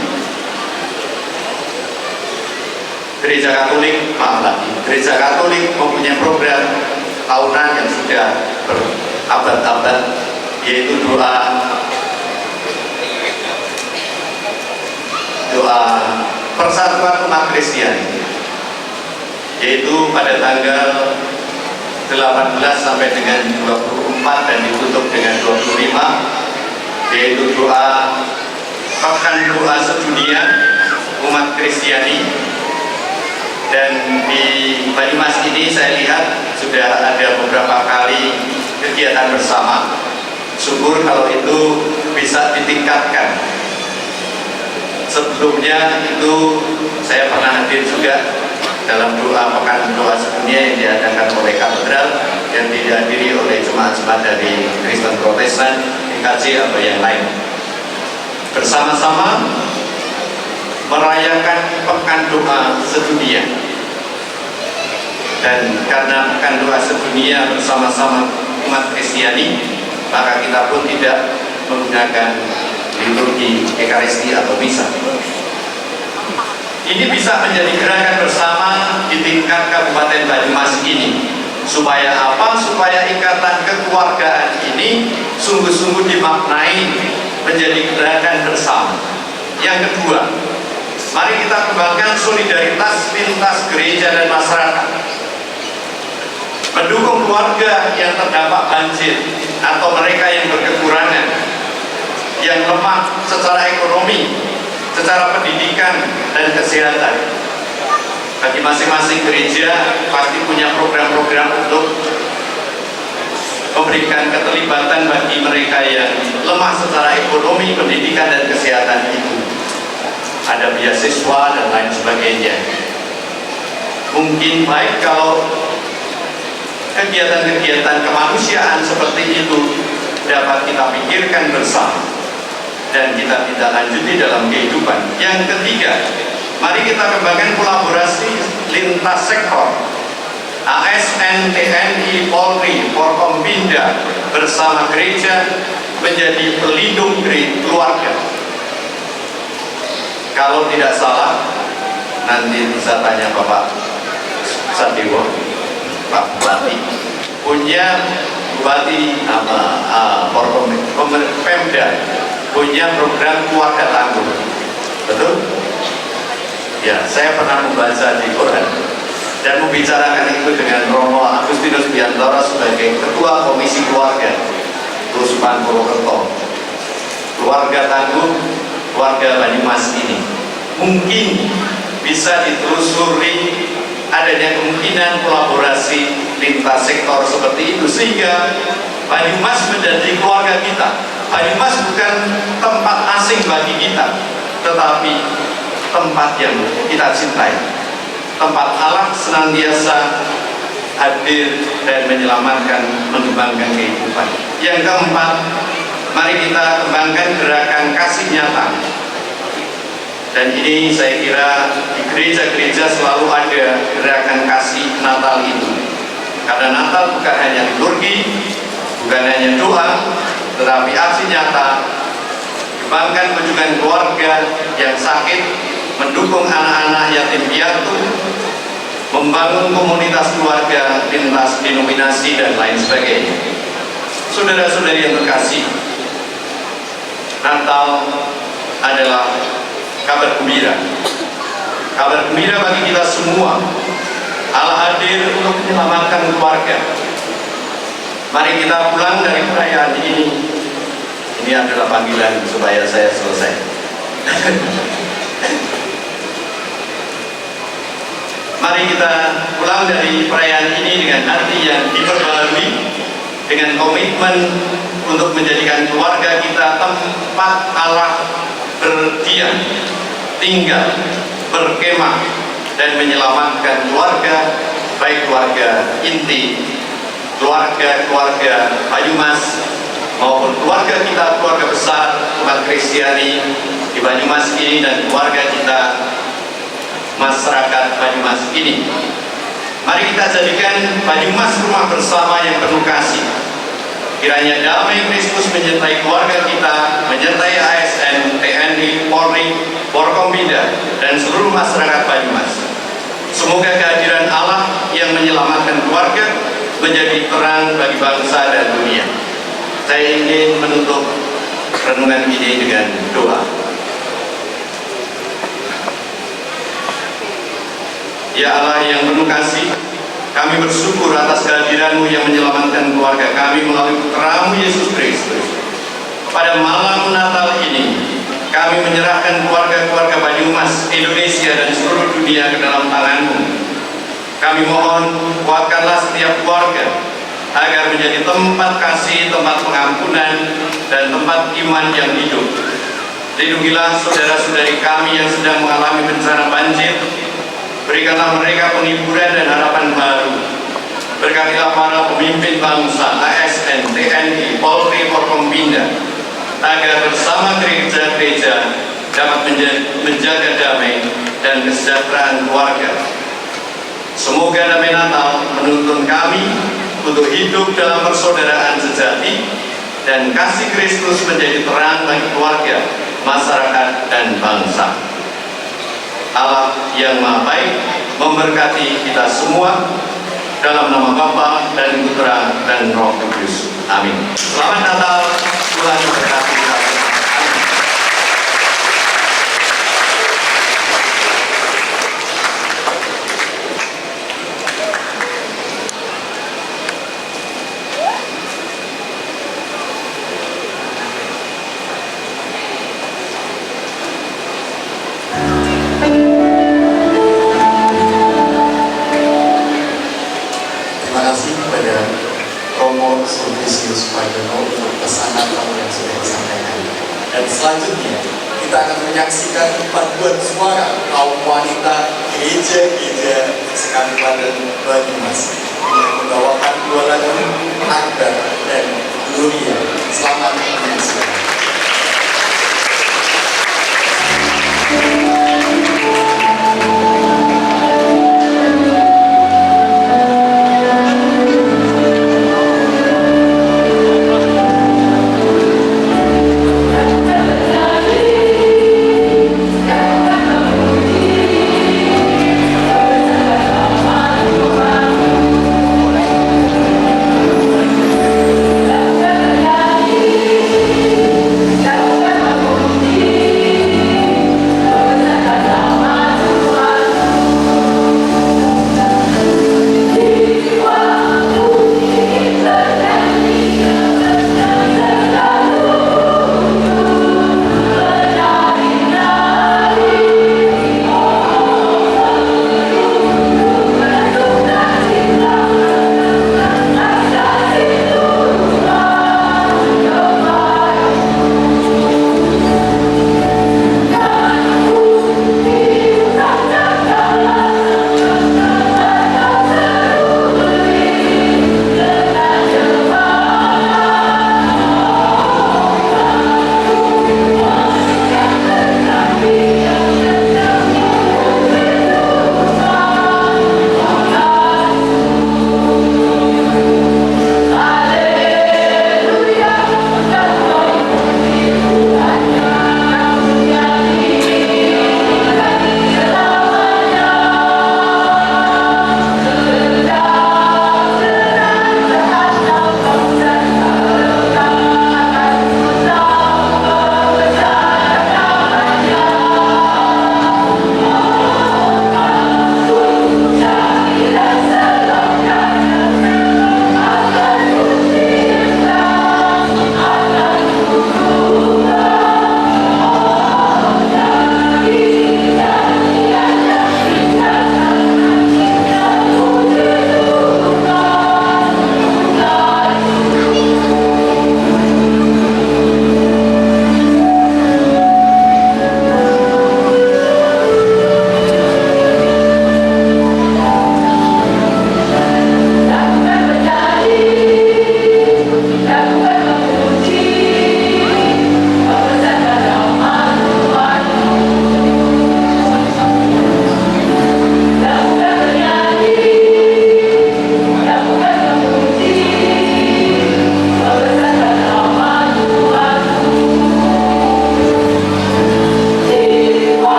Gereja Katolik mempunyai program tahunan yang sudah berabad-abad, yaitu doa persatuan umat Kristiani, yaitu pada tanggal 18 sampai dengan 24 dan ditutup dengan 25, yaitu pekan doa sedunia umat Kristiani. Dan di Banyumas ini saya lihat sudah ada beberapa kali kegiatan bersama. Syukur kalau itu bisa ditingkatkan. Sebelumnya itu saya pernah hadir juga dalam pekan doa sedunia yang diadakan oleh katedral, yang dihadiri oleh jemaat-jemaat dari Kristen Protestan, IKJ atau yang lain. Bersama-sama merayakan pekan doa sedunia. Dan karena pekan doa sedunia bersama-sama umat Kristiani, maka kita pun tidak menggunakan liturgi Ekaristi atau misa. Ini bisa menjadi gerakan bersama di tingkat Kabupaten Banyumas ini. Supaya apa? Supaya ikatan kekeluargaan ini sungguh-sungguh dimaknai menjadi gerakan bersama. Yang kedua, mari kita kembangkan solidaritas lintas gereja dan masyarakat. Mendukung keluarga yang terdampak banjir atau mereka yang berkekurangan, yang lemah secara ekonomi, secara pendidikan dan kesehatan. Bagi masing-masing gereja pasti punya program-program untuk memberikan keterlibatan bagi mereka yang lemah secara ekonomi, pendidikan dan kesehatan itu. Ada beasiswa dan lain sebagainya. Mungkin baik kalau kegiatan-kegiatan kemanusiaan seperti itu dapat kita pikirkan bersama dan kita tidak lanjuti dalam kehidupan. Yang ketiga, mari kita kembangkan kolaborasi lintas sektor. ASN, TNI, Polri, Forkompinda bersama gereja menjadi pelindung keluarga. Kalau tidak salah, nanti bisa tanya Bapak Sadewo, Pak Bupati, punya Bupati Pemda punya program keluarga tangguh, betul? Ya, saya pernah membaca di Quran dan membicarakan itu dengan Romo Agustinus Biantoro sebagai Ketua Komisi Keluarga Kuspan Purwokerto. Keluarga tangguh, keluarga Banyumas ini mungkin bisa ditelusuri adanya kemungkinan kolaborasi lintas sektor seperti itu, sehingga Banyumas menjadi keluarga kita. Banyumas bukan tempat asing bagi kita, tetapi tempat yang kita cintai, tempat Allah senantiasa hadir dan menyelamatkan, mengembangkan kehidupan. Yang keempat, mari kita kembangkan gerakan kasih nyata. Dan ini saya kira di gereja-gereja selalu ada gerakan kasih Natal ini. Karena Natal bukan hanya liturgi, bukan hanya doa, tetapi aksi nyata, kebanggaan kunjungan keluarga yang sakit, mendukung anak-anak yatim piatu, membangun komunitas keluarga lintas denominasi dan lain sebagainya. Saudara-saudari yang terkasih, Natal adalah kabar gembira. Kabar gembira bagi kita semua. Allah hadir untuk menyelamatkan keluarga. Mari kita pulang dari perayaan ini. Ini adalah panggilan supaya saya selesai. Mari kita pulang dari perayaan ini dengan hati yang diperbarui, dengan komitmen untuk menjadikan keluarga kita tempat Allah berdiam, tinggal, berkemah, dan menyelamatkan keluarga, baik keluarga inti, keluarga Banyumas, maupun keluarga kita, keluarga besar umat Kristiani di Banyumas ini, dan keluarga kita masyarakat Banyumas ini. Mari kita jadikan Banyumas rumah bersama yang penuh kasih. Kiranya damai Kristus menyertai keluarga kita, menyertai ASN, TNI, Polri, Forkompinda, dan seluruh masyarakat Banyumas. Semoga kehadiran Allah yang menyelamatkan keluarga menjadi terang bagi bangsa dan dunia. Saya ingin menutup renungan ini dengan doa. Ya Allah yang penuh kasih, kami bersyukur atas kehadiran-Mu yang menyelamatkan keluarga kami melalui putra-Mu Yesus Kristus. Pada malam Natal ini, kami menyerahkan keluarga-keluarga Banyumas, Indonesia, dan seluruh dunia ke dalam tangan-Mu. Kami mohon, kuatkanlah setiap keluarga agar menjadi tempat kasih, tempat pengampunan, dan tempat iman yang hidup. Lindungilah saudara-saudari kami yang sedang mengalami bencana banjir. Berikanlah mereka penghiburan dan harapan baru. Berkatilah para pemimpin bangsa, ASN, TNI, Polri, Forkompinda, agar bersama gereja-gereja dapat menjaga damai dan kesejahteraan keluarga. Semoga damai Natal menuntun kami untuk hidup dalam persaudaraan sejati, dan kasih Kristus menjadi terang bagi keluarga, masyarakat, dan bangsa. Allah yang Maha Baik memberkati kita semua dalam nama Bapa dan Putra dan Roh Kudus. Amin. Selamat Natal, Tuhan memberkati kita. Terima kasih kepada Romo Sulvisius Payono untuk pesan Natal yang sudah disampaikan. Dan selanjutnya kita akan menyaksikan paduan suara kaum wanita gereja-gereja sekabupaten Banyumas yang membawakan dua lagu Akbar dan Gloria. Selamat menyaksikan.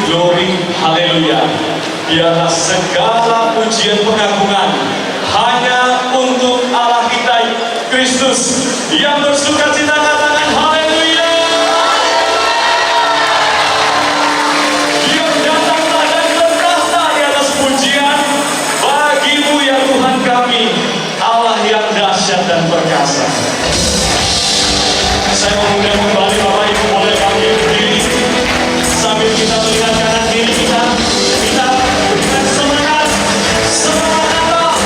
glory, haleluya. Biarlah segala pujian pengagungan hanya untuk Allah kita Kristus yang bersukacita, katakan haleluya. Dia datanglah dan bertahta di atas pujian bagimu ya Tuhan kami, Allah yang dahsyat dan perkasa. Saya mengundang kembali Bapak Ibu, boleh kami berdiri sambil kita melihat kanan kiri kita berikan semangat, semangatlah.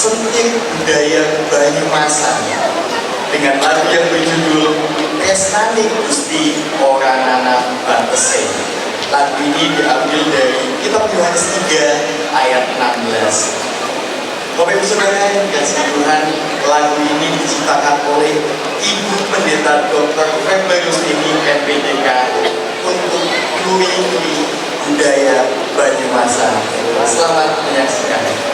sentir budaya Banyumasan dengan lagu yang berjudul Tresnane Gusti Ora Ana Batese. Lagu ini diambil dari Kitab Yohanes 3 ayat 16. Bapak Ibu Saudara yang dikasihi Tuhan, lagu ini diciptakan oleh Ibu Pendeta Dr. Febri Rustini MPDK untuk melindungi budaya Banyumasan. Selamat menyaksikan.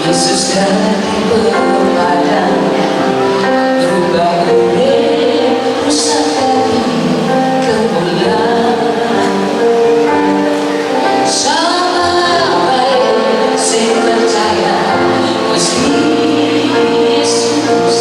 Yesus dari pemadam, rubah urip rusak dari kemuliaan. Sampai sing percaya Gusti Yesus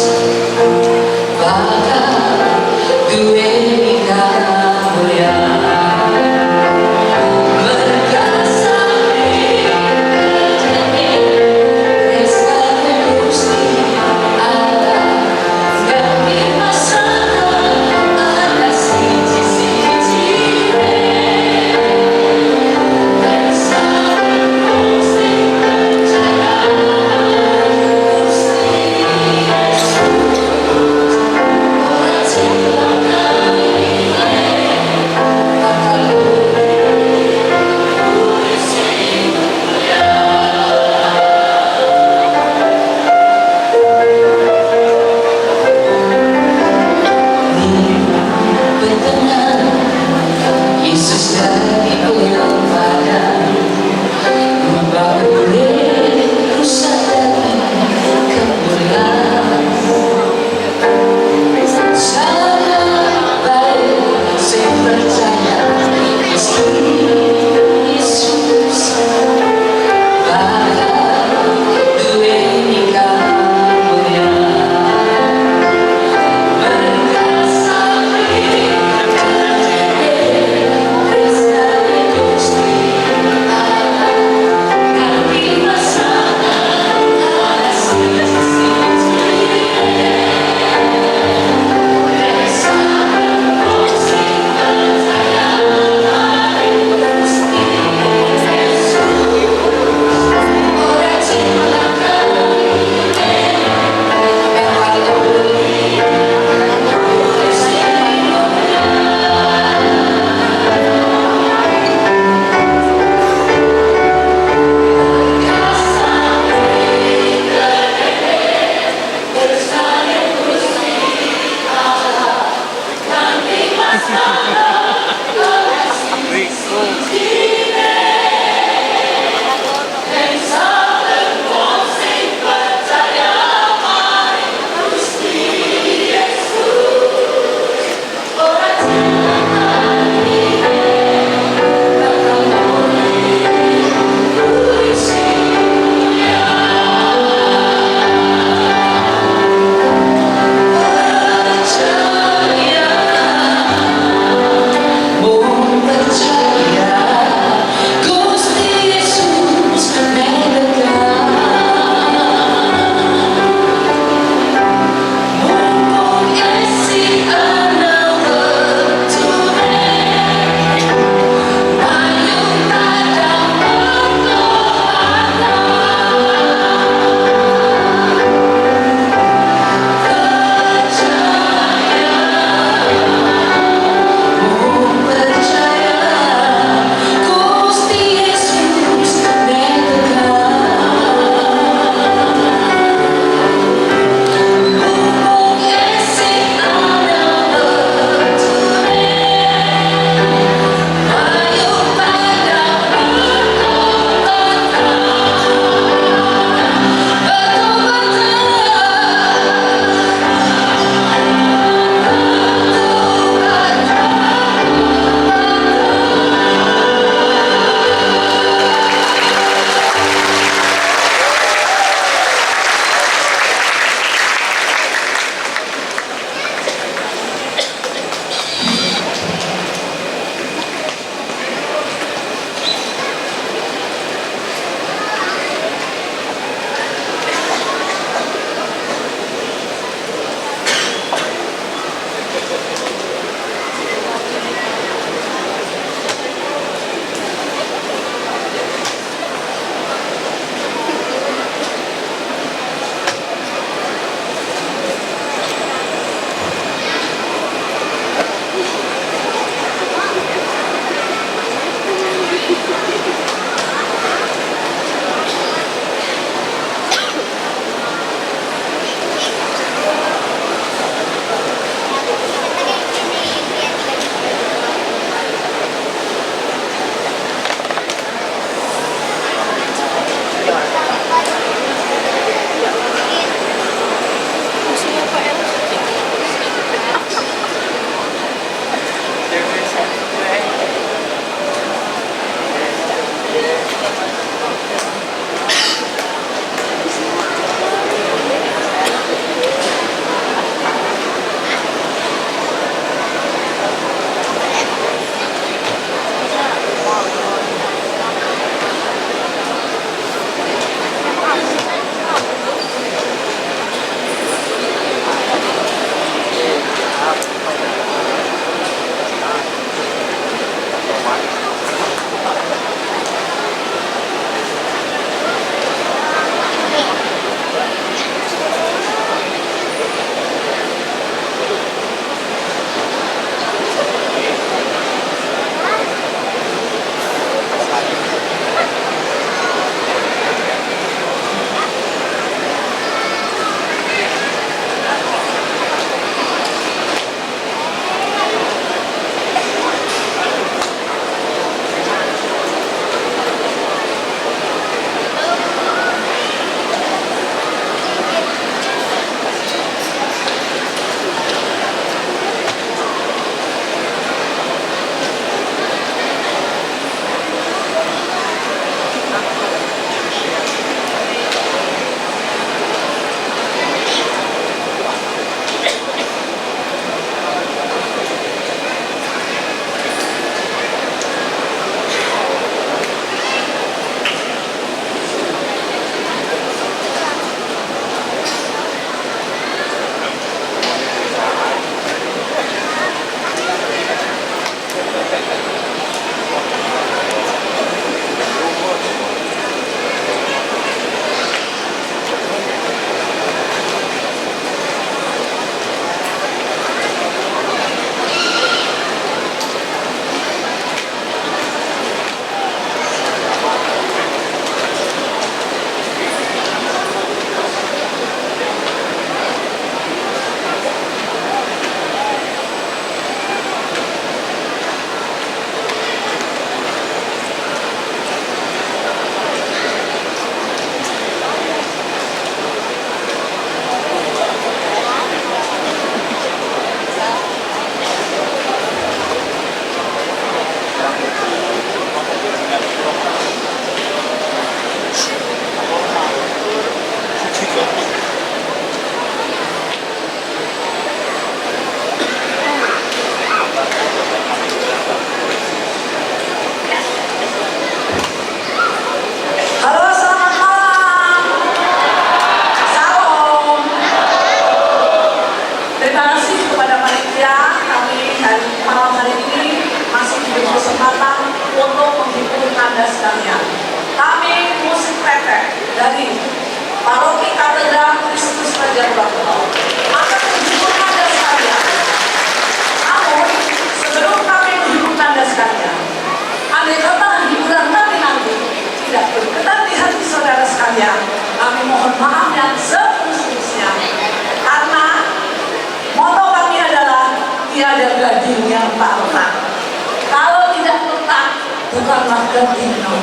bukanlah keinginan.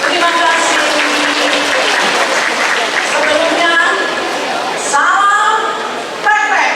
Terima kasih. Sebelumnya, salam pepek.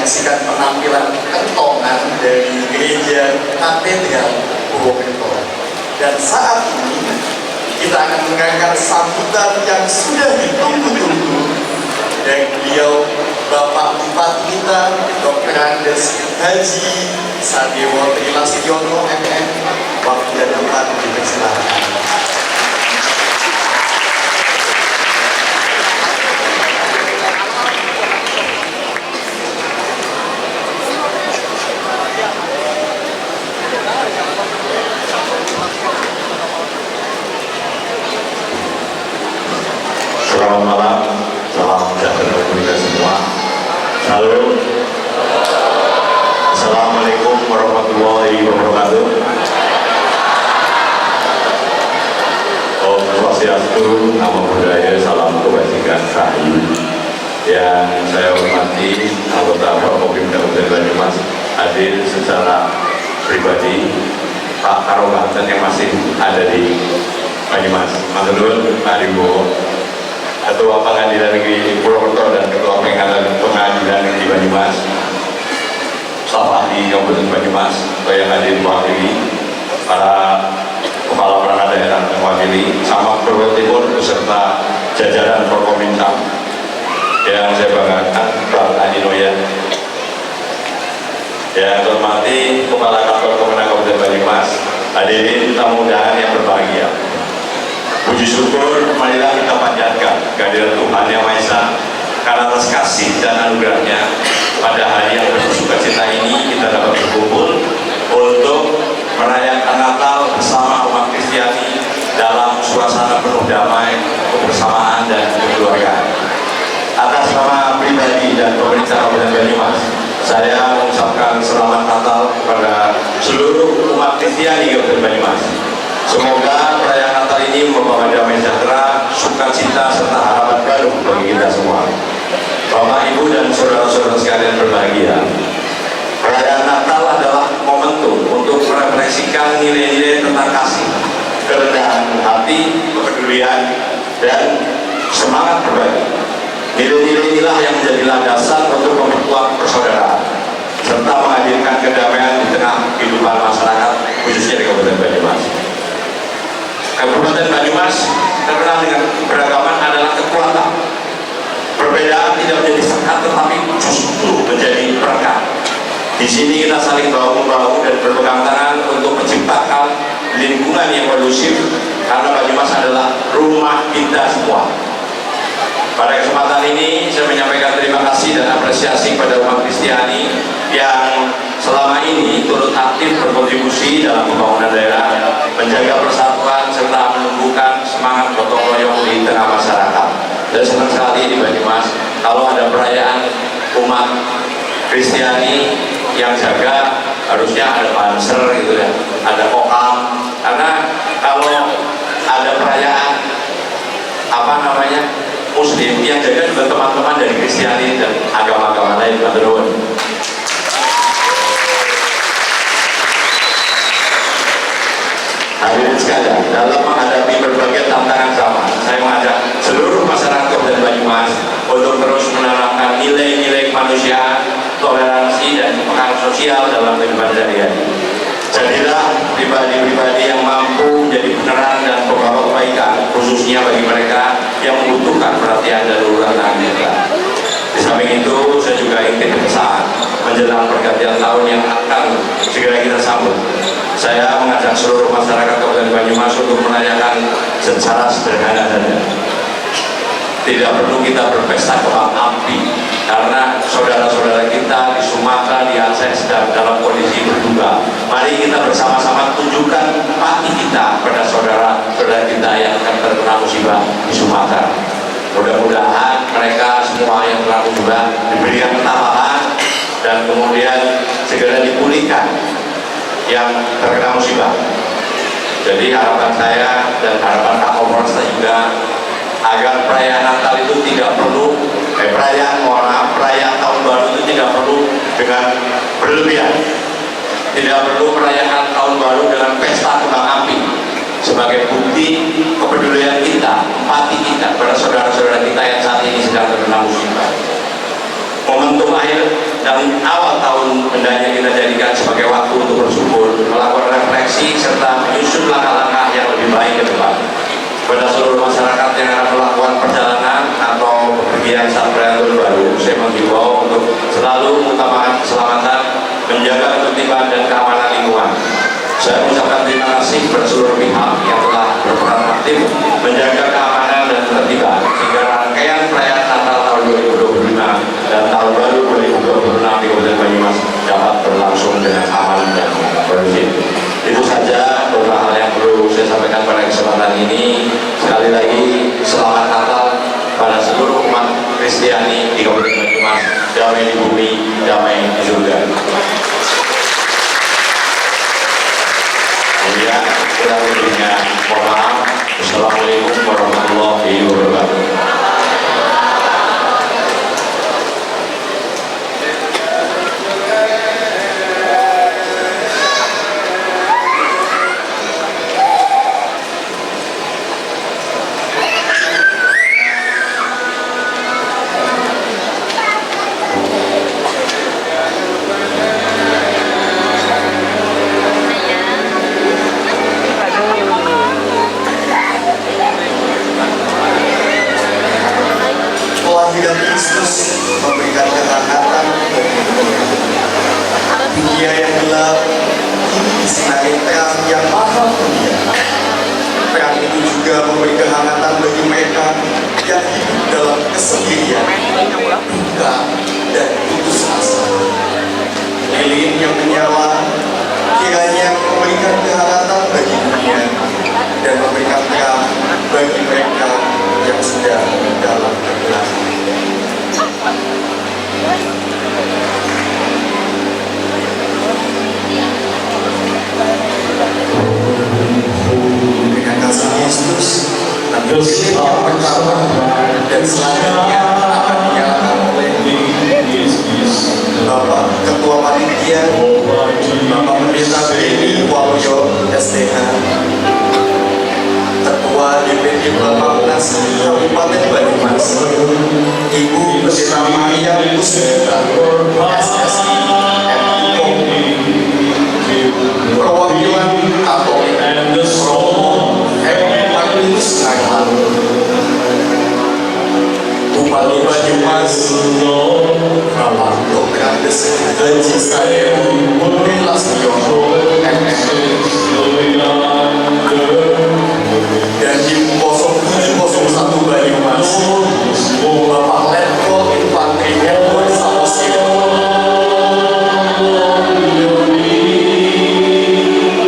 menyaksikan penampilan kentongan dari gereja Katedral Purwokerto. Dan saat ini kita akan mendengarkan sambutan yang sudah ditunggu-tunggu dari beliau, Bapak Bupati kita, Dr. Andes Haji Sadewo Trilastiono MM. Waktu dan tempat dipersilakan. Selamat malam, salam sejahtera untuk kita semua. Halo, Assalamualaikum warahmatullahi wabarakatuh. Om Swastiastu, Namo Buddhaya, salam kebajikan rahayu. Yang saya hormati anggota Forkopimda Kabupaten Banyumas, hadir secara pribadi, Pak Karobanten yang masih ada di Banyumas, Mas Dulun, Pak Rimbo, Ketua Pengadilan Negeri Purwokerto dan Ketua Pengadilan Negeri Banyumas, staf ahli Kabupaten Banyumas, atau yang hadir mewakili, para kepala perangkat daerah yang mewakili, sama Purwokerto Timur beserta jajaran Forkomintam yang saya banggakan, Pak Adi Noya, yang saya hormati Kepala Kantor Kemenang Kabupaten Banyumas, hadirin tamu undangan yang berbahagia. Puji syukur marilah kita panjatkan kehadiran Tuhan Yang Maha Esa karena atas kasih dan anugerahnya pada hari yang penuh sukacita ini kita dapat berkumpul untuk merayakan Natal bersama umat Kristiani dalam suasana penuh damai, kebersamaan dan kekeluargaan. Atas nama pribadi dan pemerintah Kabupaten Banyumas, saya mengucapkan selamat Natal kepada seluruh umat Kristiani Kabupaten Banyumas. Semoga perayaan Natal ini membawa damai sejahtera, sukacita serta harapan baru bagi kita semua. Bapak, Ibu, dan saudara-saudara sekalian berbahagia, perayaan Natal adalah momentum untuk merefleksikan nilai-nilai tentang kasih, kerendahan hati, kepedulian, dan semangat berbagi. Nilai-nilai inilah yang menjadi landasan untuk memperkuat persaudaraan serta menghadirkan kedamaian di tengah kehidupan masyarakat, khususnya di Kabupaten Banyumas. Kabupaten Banyumas terkenal dengan keberagaman adalah kekuatan. Perbedaan tidak menjadi sekat, tetapi justru menjadi berkah. Di sini kita saling bahu-membahu dan berpegang tangan untuk menciptakan lingkungan yang kondusif, karena Banyumas adalah rumah kita semua. Pada kesempatan ini saya menyampaikan terima kasih dan apresiasi kepada umat Kristiani yang selama ini turut aktif berkontribusi dalam pembangunan daerah, menjaga persatuan serta menumbuhkan semangat gotong royong di tengah masyarakat. Dan senang sekali di Banyumas kalau ada perayaan umat Kristiani yang jaga, harusnya ada banser gitu ya, ada kokam, karena kalau ada perayaan Muslim yang jaga juga teman-teman dari Kristiani dan agama-agama lain. Hadirin sekalian, dalam menghadapi berbagai tantangan zaman, saya mengajak seluruh masyarakat Kabupaten Banyumas untuk terus menanamkan nilai-nilai kemanusiaan, toleransi, dan pengaruh sosial dalam kehidupan sehari-hari. Jadilah pribadi-pribadi yang mampu menjadi penerang dan pembawa kebaikan, khususnya bagi mereka yang membutuhkan perhatian dan uluran tangan kita. Di samping itu, saya juga ingin berpesan menjelang pergantian tahun yang akan segera kita sambut. Saya mengajak seluruh masyarakat Kabupaten Banyumas untuk merayakan secara sederhana saja. Tidak perlu kita berpesta kembang api, karena saudara-saudara kita di Sumatera, di Aceh sedang dalam kondisi berduka. Mari kita bersama-sama tunjukkan empati kita pada saudara-saudara kita yang akan terkena musibah di Sumatera. Mudah-mudahan mereka semua yang terkena musibah diberikan ketabahan dan kemudian segera dipulihkan yang terkena musibah. Jadi harapan saya dan harapan Kak Kapolres juga agar perayaan Natal itu tidak perlu perayaan tahun baru itu tidak perlu dengan berlebihan. Tidak perlu merayakan tahun baru dengan pesta kembang api. Sebagai bukti kepedulian kita, empati kita pada saudara-saudara kita yang saat ini sedang terkena musibah. Momentum akhir dan awal tahun hendaknya kita jadikan sebagai waktu untuk bersyukur, melakukan refleksi serta menyusun langkah-langkah yang lebih baik ke depan. Pada seluruh masyarakat yang akan melakukan perjalanan atau bepergian saat perayaan tahun baru, saya menghimbau untuk selalu mengutamakan keselamatan, menjaga ketertiban dan keamanan lingkungan. Saya mengucapkan terima kasih kepada seluruh pihak yang telah berperan aktif menjaga keamanan dan ketertiban sehingga rangkaian perayaan Natal tahun 2025 dan tahun baru 2026 di Kabupaten Banyumas dapat berlangsung dengan aman dan kondusif. Itu saja beberapa hal yang perlu saya sampaikan pada kesempatan ini. Sekali lagi selamat Natal pada seluruh umat Kristiani di Kabupaten Banyumas. Damai di bumi, damai di surga. Kemudian kurang lebihnya mohon maaf. Assalamualaikum warahmatullahi wabarakatuh. Kelahiran Kristus memberikan kehangatan bagi dunia. Dunia yang gelap kini disinari terang yang maha mulia. Terang itu juga memberi kehangatan bagi mereka yang hidup dalam kesendirian, duka, dan putus asa. Lilin yang menyala kiranya memberikan kehangatan bagi dunia dan memberikan terang bagi mereka yang sudah dalam kegelapan. Dengan kasih Yesus, Nabi yang pertama dan selanjutnya akan dinyalakan oleh Bapak Ketua Panitia, Bapak Pendeta Beni Waluyo STH, Ketua DPD Bapak Kabupaten Banyumas, Ibu Pendeta Maria Pusita SSI MIKO, perwakilan Katolik Romo Heri Martinus Naglan, Bupati Banyumas Bapak Dr. Andes Gaji Sadewu Nilastion dan di 0701 Banyumas Bapak Letkol Infanteri Edward Samosir,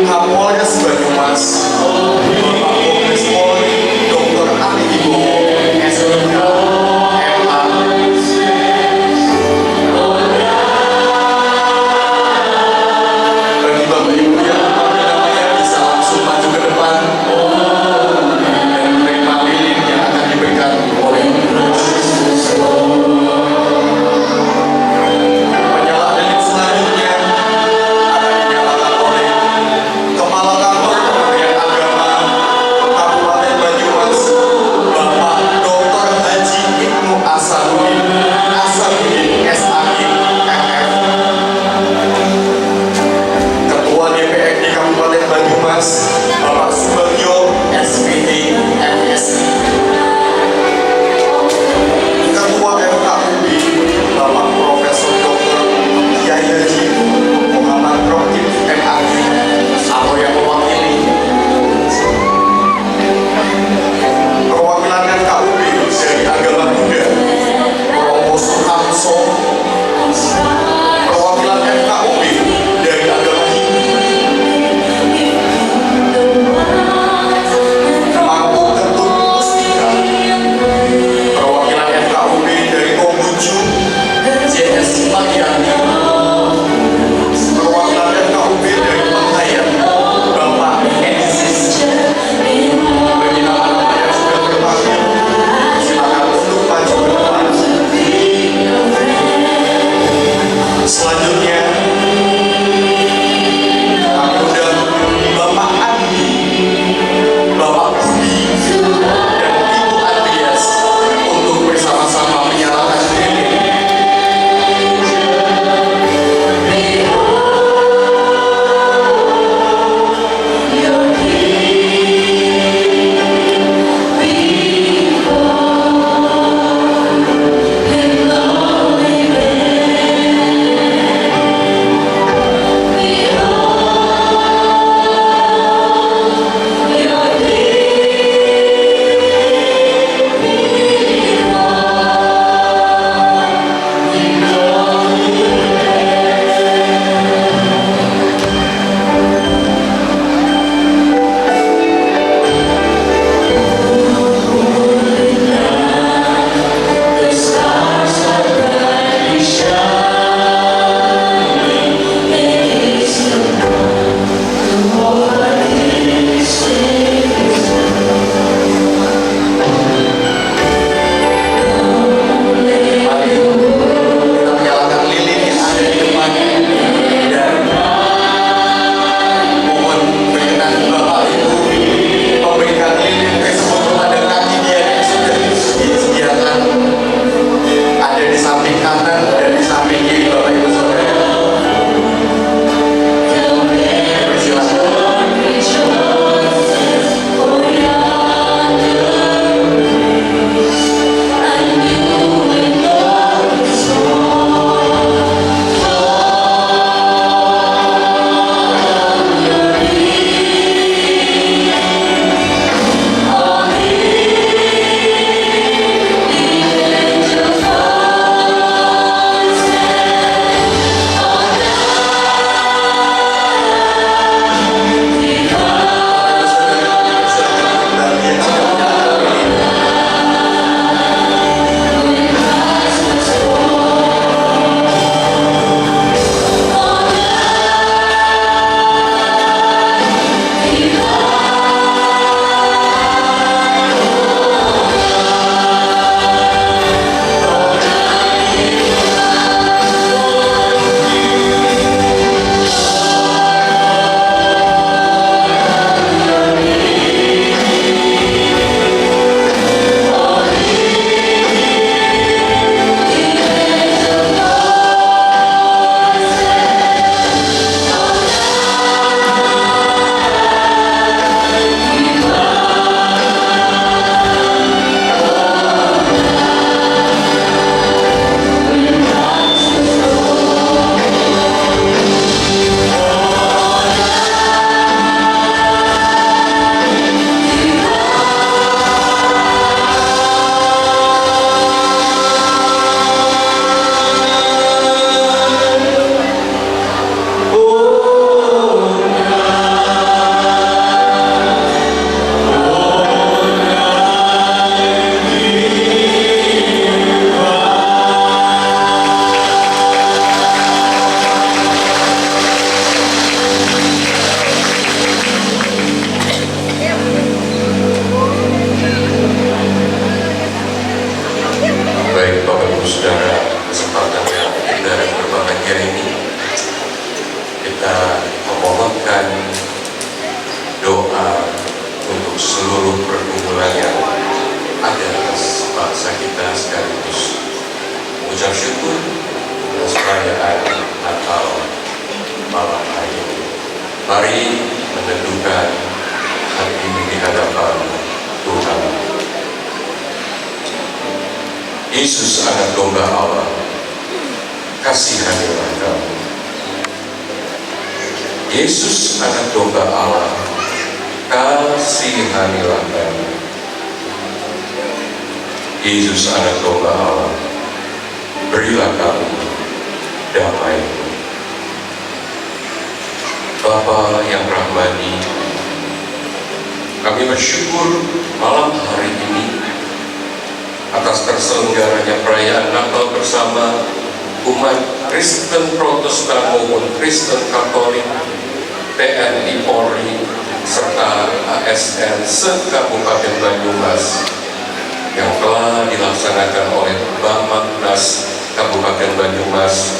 Kapolres Banyumas Bapak Polres Polri Dr. Ali Wibowo SPK MA, bagi seluruh pergumulan yang ada atas bangsa kita sekaligus mengucap syukur atas perayaan Natal malam hari ini. Mari menentukan hati ini di hadapan Tuhan. Yesus anak domba Allah, kasihanilah kami. Yesus anak domba Allah, kasihanilah kami. Yesus anak domba Allah, berilah kami damai. Bapa yang rahmani, kami bersyukur malam hari ini atas terselenggaranya perayaan Natal bersama umat Kristen Protestan maupun Kristen Katolik, TNI Polri, serta ASN se-Kabupaten Banyumas yang telah dilaksanakan oleh Bapaknas Kabupaten Banyumas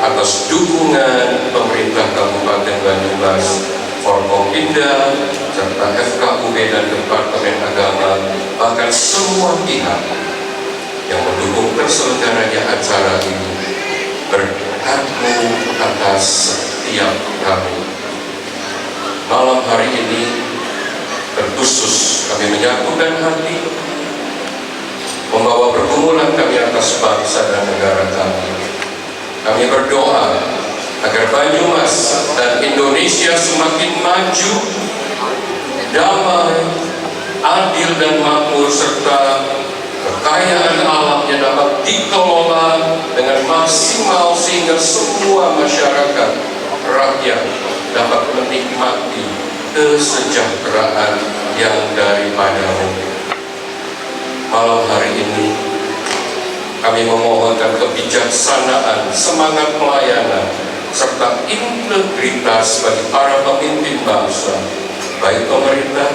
atas dukungan pemerintah Kabupaten Banyumas, Forkopimda, serta FKUB dan Departemen Agama, bahkan semua pihak yang mendukung terselenggaranya acara ini. Berkat-Mu atas setiap kami. Malam hari ini terkhusus kami menyatukan hati, membawa pergumulan kami atas bangsa dan negara kami. Kami berdoa agar Banyumas dan Indonesia semakin maju, damai, adil dan makmur, serta kekayaan alamnya dapat dikelola dengan maksimal sehingga semua masyarakat, rakyat dapat menikmati kesejahteraan yang daripada-Mu. Malam hari ini kami memohonkan kebijaksanaan, semangat pelayanan, serta integritas bagi para pemimpin bangsa, baik pemerintah,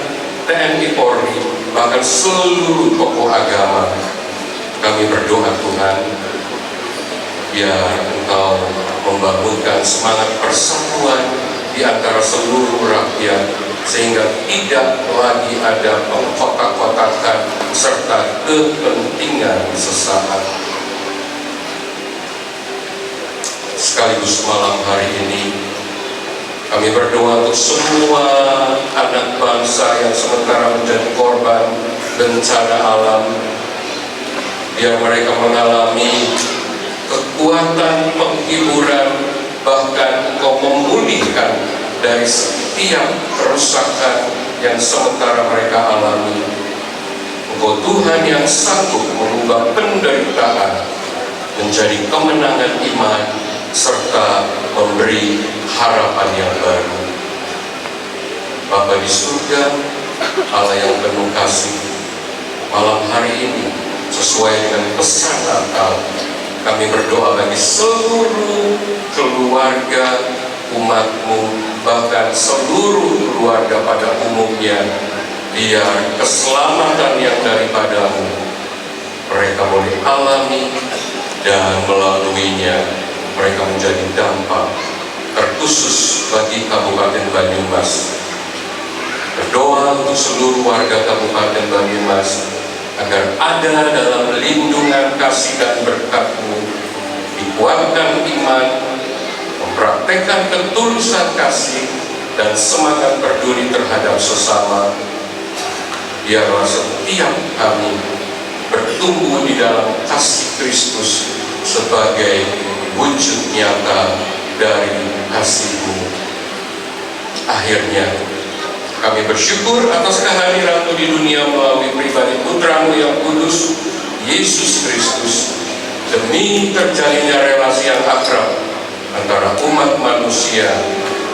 TNI Polri, bahkan seluruh tokoh agama. Kami berdoa Tuhan, biar Engkau membangunkan semangat persatuan di antara seluruh rakyat, sehingga tidak lagi ada pengkotak-kotakan serta kepentingan sesaat. Sekaligus malam hari ini kami berdoa untuk semua anak bangsa yang sementara menjadi korban bencana alam, biar mereka mengalami kekuatan penghiburan, bahkan Engkau memulihkan dari setiap kerusakan yang sementara mereka alami. Engkau Tuhan yang sanggup mengubah penderitaan menjadi kemenangan iman, serta memberi harapan yang baru. Bapa di surga, Allah yang penuh kasih, malam hari ini sesuai dengan pesan Natal, kami berdoa bagi seluruh keluarga umat-Mu, bahkan seluruh keluarga pada umumnya, biar keselamatan yang daripada-Mu mereka boleh alami, dan melaluinya mereka menjadi dampak terkhusus bagi Kabupaten Banyumas. Berdoa untuk seluruh warga Kabupaten Banyumas agar ada dalam lindungan kasih dan berkat-Mu, dikuatkan iman, mempraktekkan ketulusan kasih dan semangat peduli terhadap sesama. Biarlah setiap kami bertumbuh di dalam kasih Kristus sebagai wujud nyata dari kasih-Mu. Akhirnya kami bersyukur atas kehadiran-Mu di dunia melalui pribadi Putra-Mu yang kudus, Yesus Kristus, demi terjalinnya relasi yang akrab antara umat manusia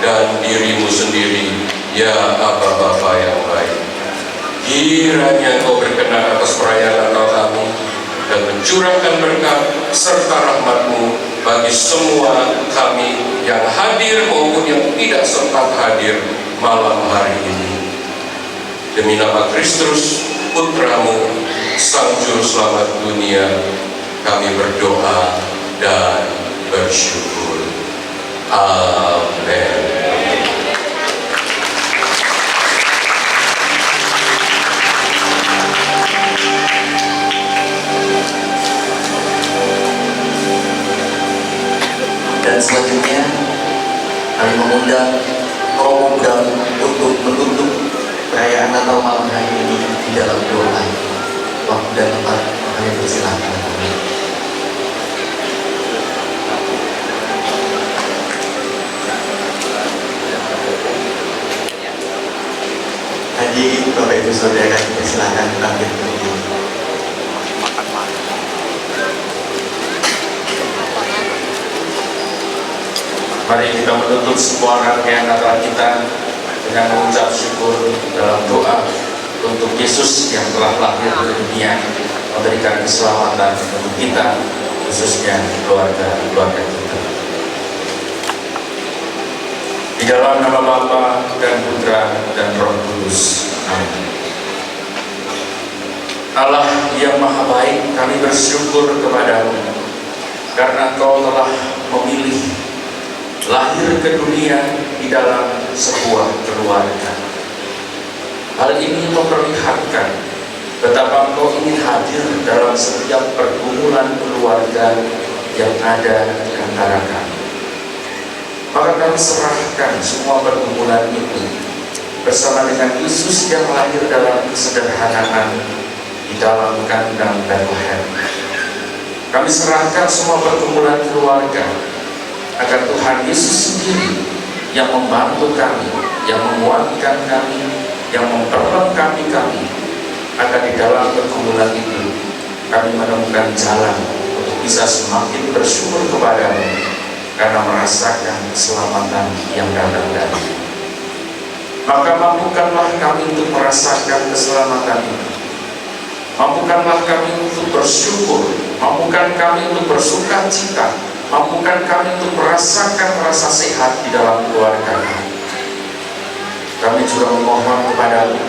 dan diri-Mu sendiri, ya Aba Bapa yang baik. Kiranya Engkau berkenan atas perayaan Natal kami dan mencurahkan berkat serta rahmat-Mu bagi semua kami yang hadir maupun yang tidak sempat hadir malam hari ini. Demi nama Kristus, Putra-Mu, Sang Juru Selamat dunia, kami berdoa dan bersyukur. Amin. mengundang program untuk menutup perayaan Natal malam hari ini di dalam doa. Waktu dan tempat kami persilahkan. Hadirin Bapak Ibu Saudara, persilahkan bangkit berdiri. Mari kita menutup semua rangkaian Natal kita dengan mengucap syukur dalam doa untuk Yesus yang telah lahir ke dunia, memberikan keselamatan untuk kita, khususnya keluarga kita. Di dalam nama Bapa dan Putra dan Roh Kudus. Amin. Allah yang Maha Baik, kami bersyukur kepadamu karena Engkau telah memilih lahir ke dunia di dalam sebuah keluarga. Hal ini memperlihatkan betapa Engkau ingin hadir dalam setiap pergumulan keluarga yang ada di antara kami. Maka kami serahkan semua pergumulan itu bersama dengan Yesus yang lahir dalam kesederhanaan di dalam kandang Bethlehem. Kami serahkan semua pergumulan keluarga agar Tuhan Yesus sendiri yang membantu kami, yang menguatkan kami, yang memperlengkapi kami, agar di dalam pergumulan itu kami menemukan jalan untuk bisa semakin bersyukur kepadamu karena merasakan keselamatan yang datang dari. Maka mampukanlah kami untuk merasakan keselamatan itu. Mampukanlah kami untuk bersyukur, mampukan kami untuk bersuka cita, mampukan kami untuk merasakan rasa sehat di dalam keluarga kami. Kami juga memohon kepadamu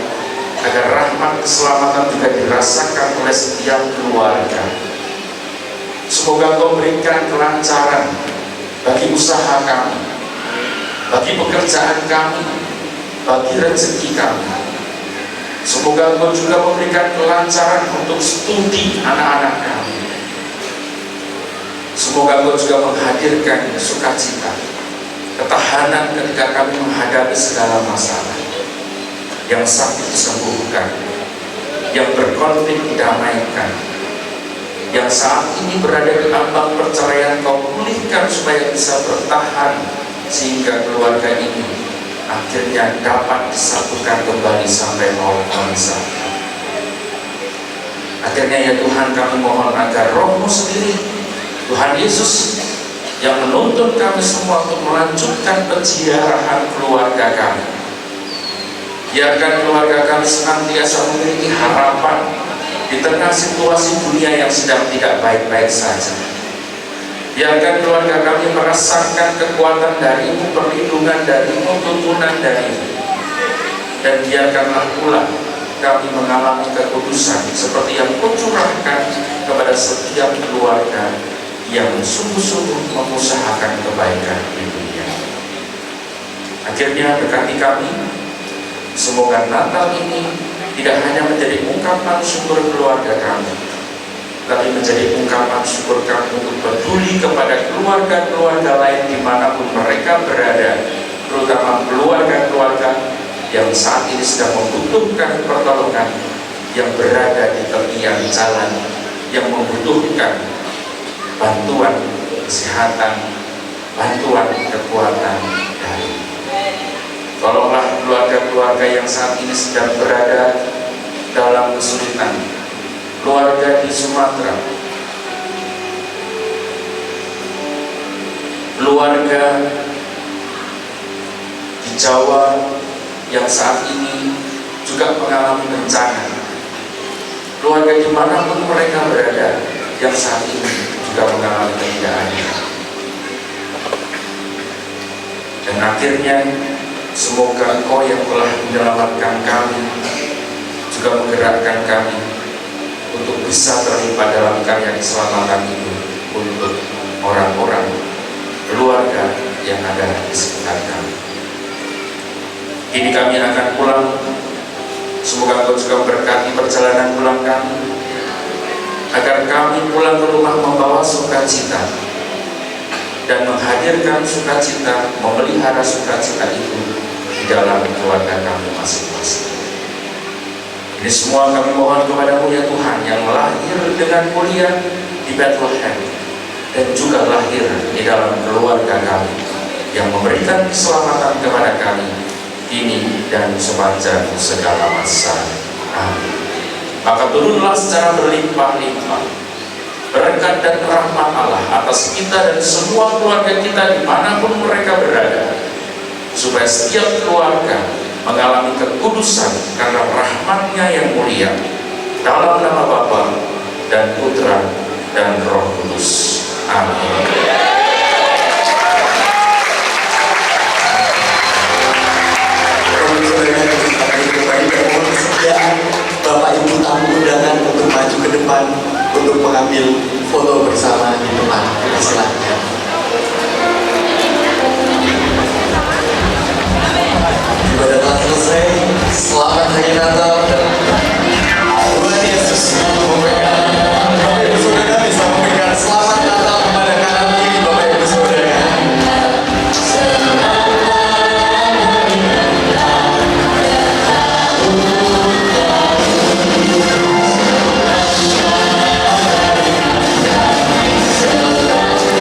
agar rahmat keselamatan juga dirasakan oleh setiap keluarga. Semoga Engkau berikan kelancaran bagi usaha kami, bagi pekerjaan kami, bagi rezeki kami. Semoga Engkau juga memberikan kelancaran untuk studi anak-anak kami. Semoga Engkau juga menghadirkan sukacita, ketahanan ketika kami menghadapi segala masalah. Yang sakit disembuhkan, yang berkonflik didamaikan, yang saat ini berada di ambang perceraian Kau pulihkan supaya bisa bertahan, sehingga keluarga ini akhirnya dapat disatukan kembali sampai mau memisahkan. Akhirnya ya Tuhan, kami mohon agar Roh-Mu sendiri, Tuhan Yesus, yang menuntun kami semua untuk melanjutkan penziarahan keluarga kami. Biarkan keluarga kami senantiasa memiliki harapan di tengah situasi dunia yang sedang tidak baik-baik saja. Biarkan keluarga kami merasakan kekuatan dari-Mu, perlindungan dari-Mu, tuntunan dari-Mu. Dan biarkanlah pula kami mengalami kekudusan seperti yang Kau curahkan kepada setiap keluarga yang sungguh-sungguh mengusahakan kebaikan di dunia. Akhirnya berkati kami, semoga Natal ini tidak hanya menjadi ungkapan syukur keluarga kami, tapi menjadi ungkapan syukur kami untuk peduli kepada keluarga-keluarga lain dimanapun mereka berada, terutama keluarga-keluarga yang saat ini sedang membutuhkan pertolongan, yang berada di tepian jalan, yang membutuhkan bantuan kesehatan, bantuan kekuatan dari. Tolonglah keluarga-keluarga yang saat ini sedang berada dalam kesulitan, keluarga di Sumatera, keluarga di Jawa yang saat ini juga mengalami bencana, keluarga dimanapun mereka berada yang saat ini juga mengalami ketidakadilan. Dan akhirnya semoga Engkau yang telah menyelamatkan kami juga menggerakkan kami untuk bisa terlibat dalam karya keselamatan itu untuk orang-orang, keluarga yang ada di sekitar kami. Kini kami akan pulang. Semoga Engkau juga memberkati perjalanan pulang kami, agar kami pulang ke rumah membawa sukacita, dan menghadirkan sukacita, memelihara sukacita itu di dalam keluarga kami masing-masing. Ini semua kami mohon kepada-Mu ya Tuhan, yang lahir dengan mulia di Bethlehem dan juga lahir di dalam keluarga kami, yang memberikan keselamatan kepada kami kini dan sepanjang segala masa. Amin. Maka turunlah secara berlimpah-limpah berkat dan rahmat Allah atas kita dan semua keluarga kita dimanapun mereka berada, supaya setiap keluarga mengalami kekudusan karena rahmat-Nya yang mulia, dalam nama Bapa dan Putra dan Roh Kudus. Amin. Bapak Ibu tamu undangan untuk maju ke depan untuk mengambil foto bersama di depan. Silakan. Ibadah telah selesai. Selamat Hari Natal.